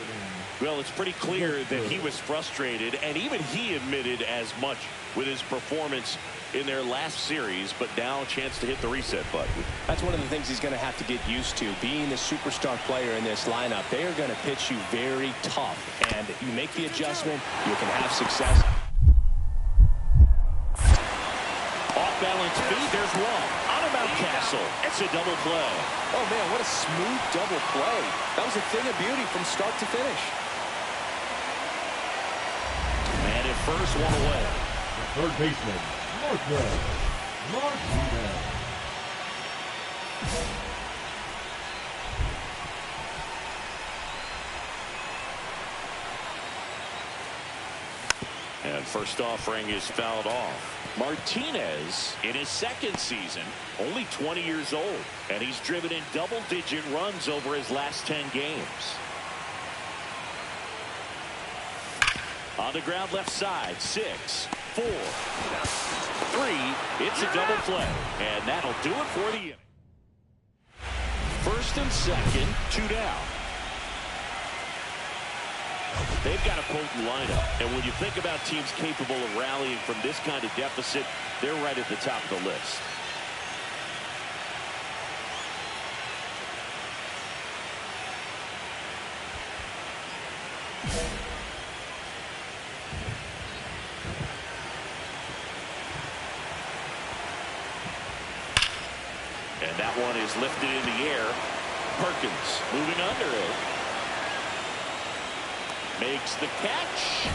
Well, it's pretty clear that he was frustrated, and even he admitted as much with his performance in their last series, but now a chance to hit the reset button. That's one of the things he's going to have to get used to. Being the superstar player in this lineup, they are going to pitch you very tough, and if you make the adjustment, you can have success. Off balance feed, there's one. On a Mountcastle, it's a double play. Oh man, what a smooth double play. That was a thing of beauty from start to finish. And at first, 1 away. the third baseman, Martinez. And first offering is fouled off. Martinez, in his second season, only 20 years old, and he's driven in double-digit runs over his last 10 games. On the ground left side, 6. 4, 3. It's a double play. And that'll do it for the inning. First and second, 2 down. They've got a potent lineup. And when you think about teams capable of rallying from this kind of deficit, they're right at the top of the list. And that one is lifted in the air. Perkins moving under it. Makes the catch.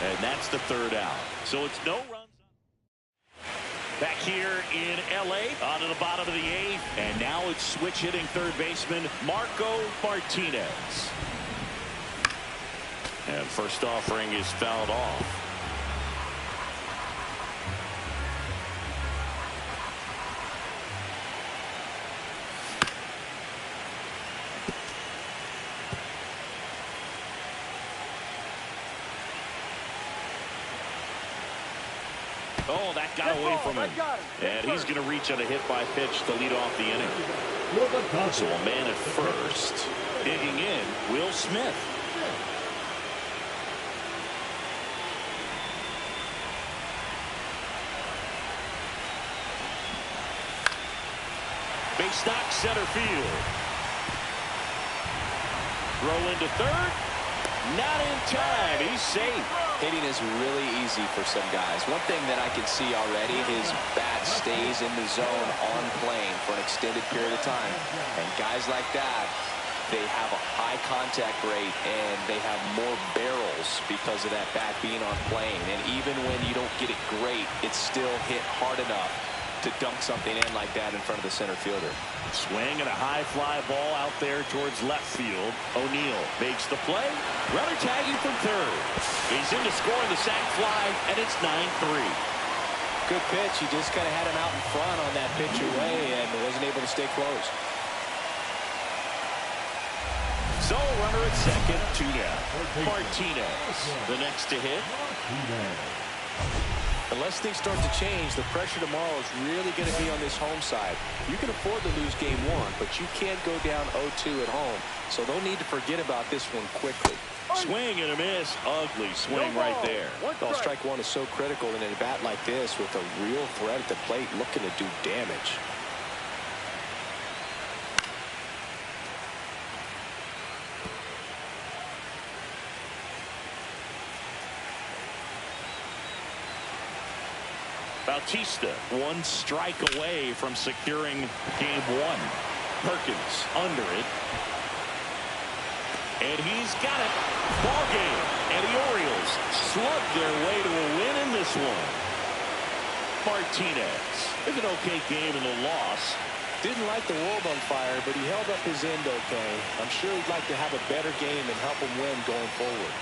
And that's the 3rd out. So it's no runs. Back here in L.A. on to the bottom of the 8th. And now it's switch hitting third baseman Marco Martinez. And first offering is fouled off. Oh, that got away from him. And he's going to reach on a hit-by pitch to lead off the inning. So a man at first. Digging in, Will Smith. Base knock center field. Throw into third. Not in time. He's safe. Hitting is really easy for some guys. One thing that I can see already, his bat stays in the zone on plane for an extended period of time. And guys like that, they have a high contact rate and they have more barrels because of that bat being on plane. And even when you don't get it great, it's still hit hard enough to dunk something in like that in front of the center fielder. Swing and a high fly ball out there towards left field. O'Neill makes the play. Runner tagging from third. He's in to score the sac fly, and it's 9-3. Good pitch. He just kind of had him out in front on that pitch away and wasn't able to stay close. So runner at second, 2 down. Martinez, the next to hit. Unless things start to change, the pressure tomorrow is really going to be on this home side. You can afford to lose game 1, but you can't go down 0-2 at home. So they'll need to forget about this one quickly. Swing and a miss. Ugly swing right there. Well, strike 1 is so critical in a bat like this with a real threat at the plate looking to do damage. Bautista, 1 strike away from securing game 1. Perkins under it. And he's got it. Ball game. And the Orioles slug their way to a win in this one. Martinez with an okay game in the loss. Didn't light the world on fire, but he held up his end okay. I'm sure he'd like to have a better game and help him win going forward.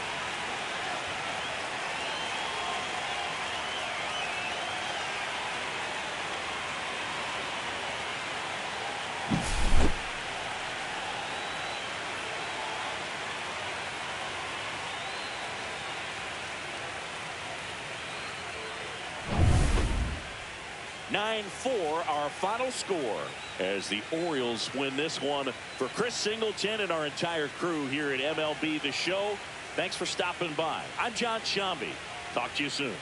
Our final score as the Orioles win this one. For Chris Singleton and our entire crew here at MLB The Show, thanks for stopping by. I'm John Shambi. Talk to you soon.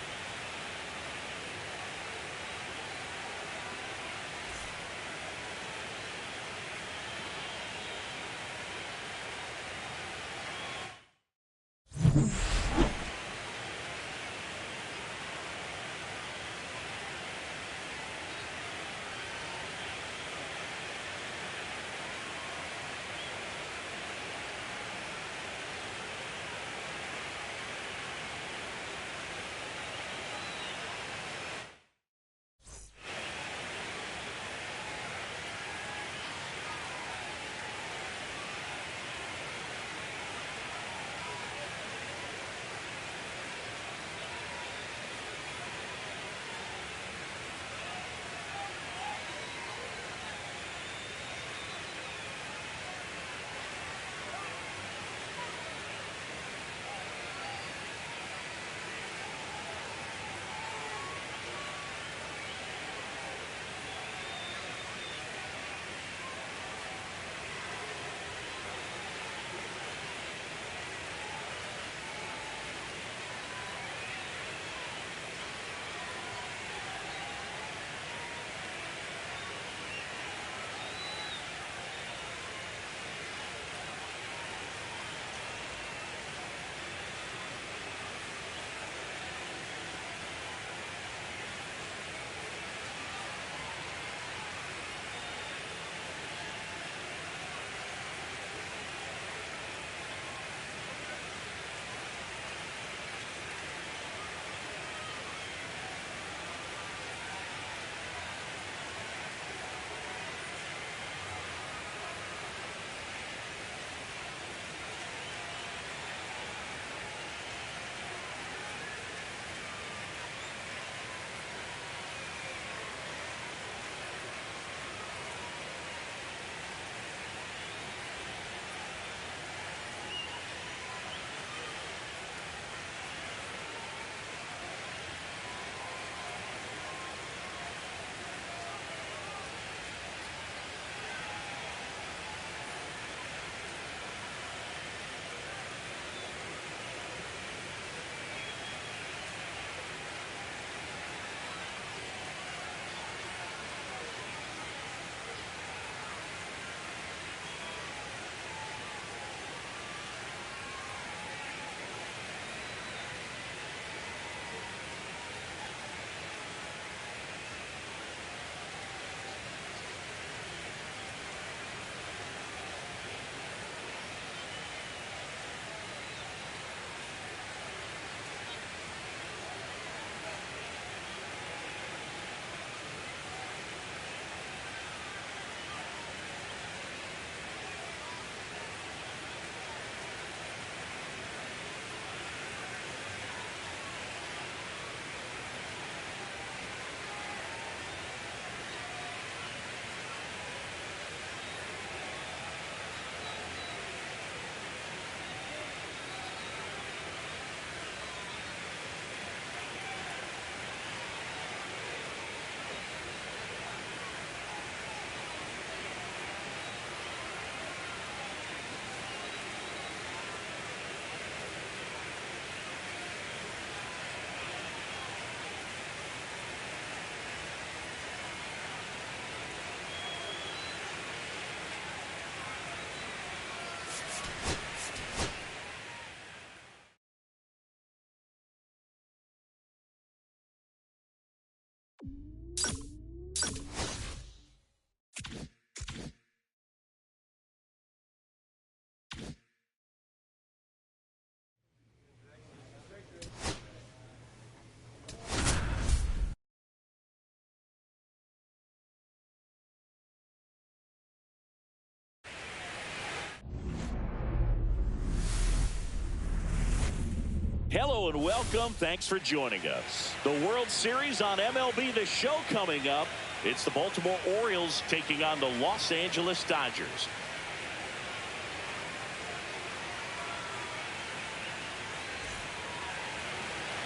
Hello and welcome. Thanks for joining us. The World Series on MLB The Show coming up. It's the Baltimore Orioles taking on the Los Angeles Dodgers.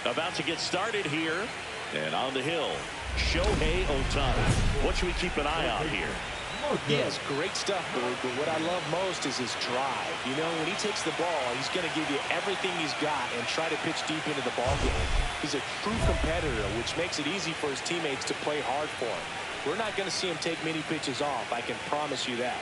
About to get started here. And on the hill, Shohei Ohtani. What should we keep an eye on here? He has great stuff, Boog, but what I love most is his drive. You know, when he takes the ball, he's going to give you everything he's got and try to pitch deep into the ball game. He's a true competitor, which makes it easy for his teammates to play hard for him. We're not going to see him take many pitches off, I can promise you that.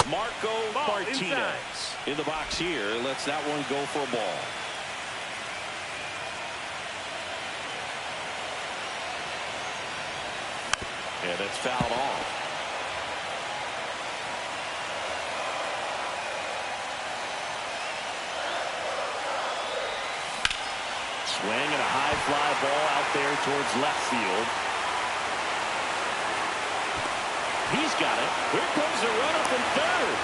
Marco Martinez in the box here. Lets that one go for a ball. And it's fouled off. Swing and a high fly ball out there towards left field. He's got it. Here comes the runner from third.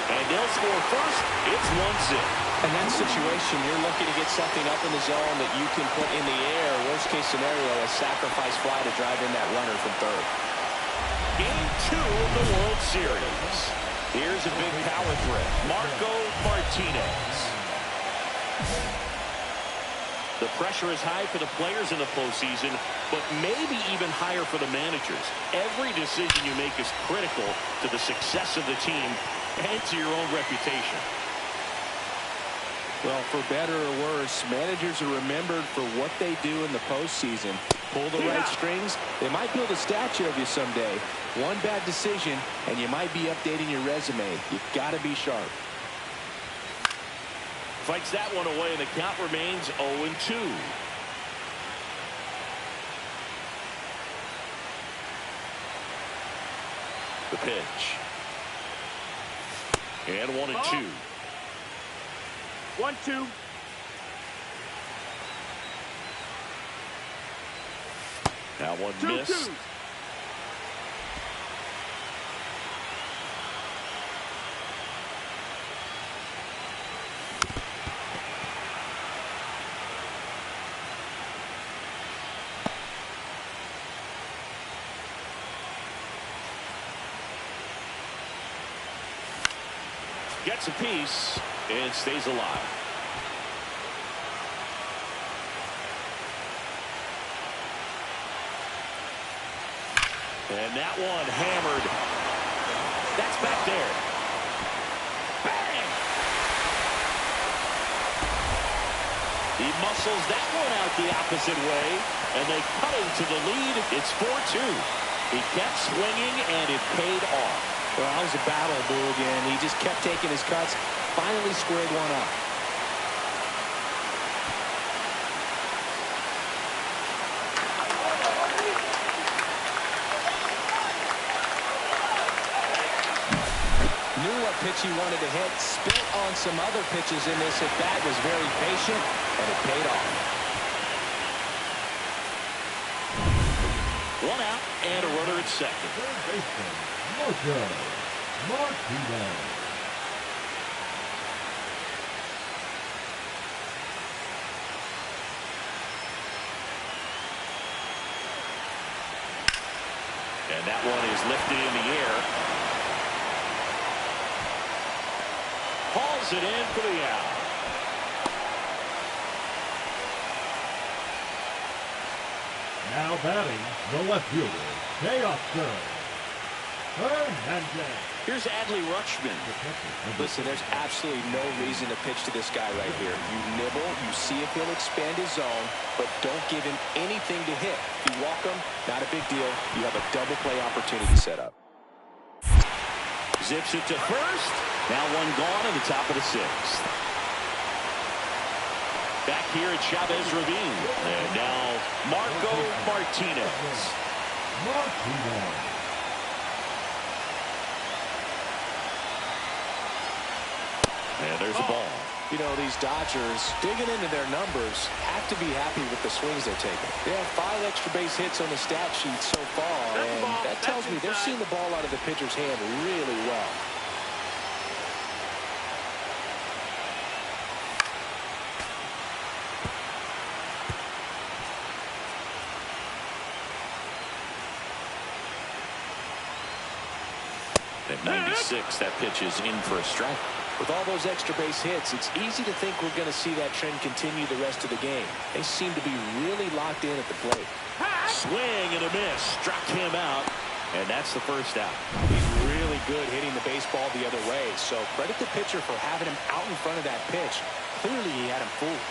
And they'll score first. It's 1-0. In that situation, you're looking to get something up in the zone that you can put in the air. Worst case scenario, a sacrifice fly to drive in that runner from third. Game 2 of the World Series. Here's a big power threat. Marco Martinez. The pressure is high for the players in the postseason, but maybe even higher for the managers. Every decision you make is critical to the success of the team and to your own reputation. Well, for better or worse, managers are remembered for what they do in the postseason. Pull the right strings, they might build a statue of you someday. One bad decision, and you might be updating your resume. You've got to be sharp. Fights that one away, and the count remains 0-2. The pitch. And 1-2. 1-2. Now one missed. Gets a piece and stays alive. And that one hammered. That's back there. Bang! He muscles that one out the opposite way, and they cut him to the lead. It's 4-2. He kept swinging, and it paid off. Well, that was a battle, Boog, and he just kept taking his cuts. Finally squared one up. Knew what pitch he wanted to hit. Spit on some other pitches in this at bat. Was very patient, and it paid off. One out and a runner at second. Third baseman, Marco Martinez. And that one is lifted in the air. Hauls it in for the out. Now batting, the left fielder, Teoscar Hernandez. Here's Adley Rutschman. Listen, there's absolutely no reason to pitch to this guy right here. You nibble, you see if he'll expand his zone, but don't give him anything to hit. If you walk him, not a big deal. You have a double play opportunity set up. Zips it to first. Now one gone in the top of the sixth. Back here at Chavez Ravine. And now Marco Martinez. And there's a ball. You know, these Dodgers, digging into their numbers, have to be happy with the swings they're taking. They have 5 extra base hits on the stat sheet so far, and that tells me they're seeing the ball out of the pitcher's hand really well. At 96, that pitch is in for a strike. With all those extra base hits, it's easy to think we're going to see that trend continue the rest of the game. They seem to be really locked in at the plate. Swing and a miss. Struck him out, and that's the first out. He's really good hitting the baseball the other way, so credit the pitcher for having him out in front of that pitch. Clearly, he had him fooled.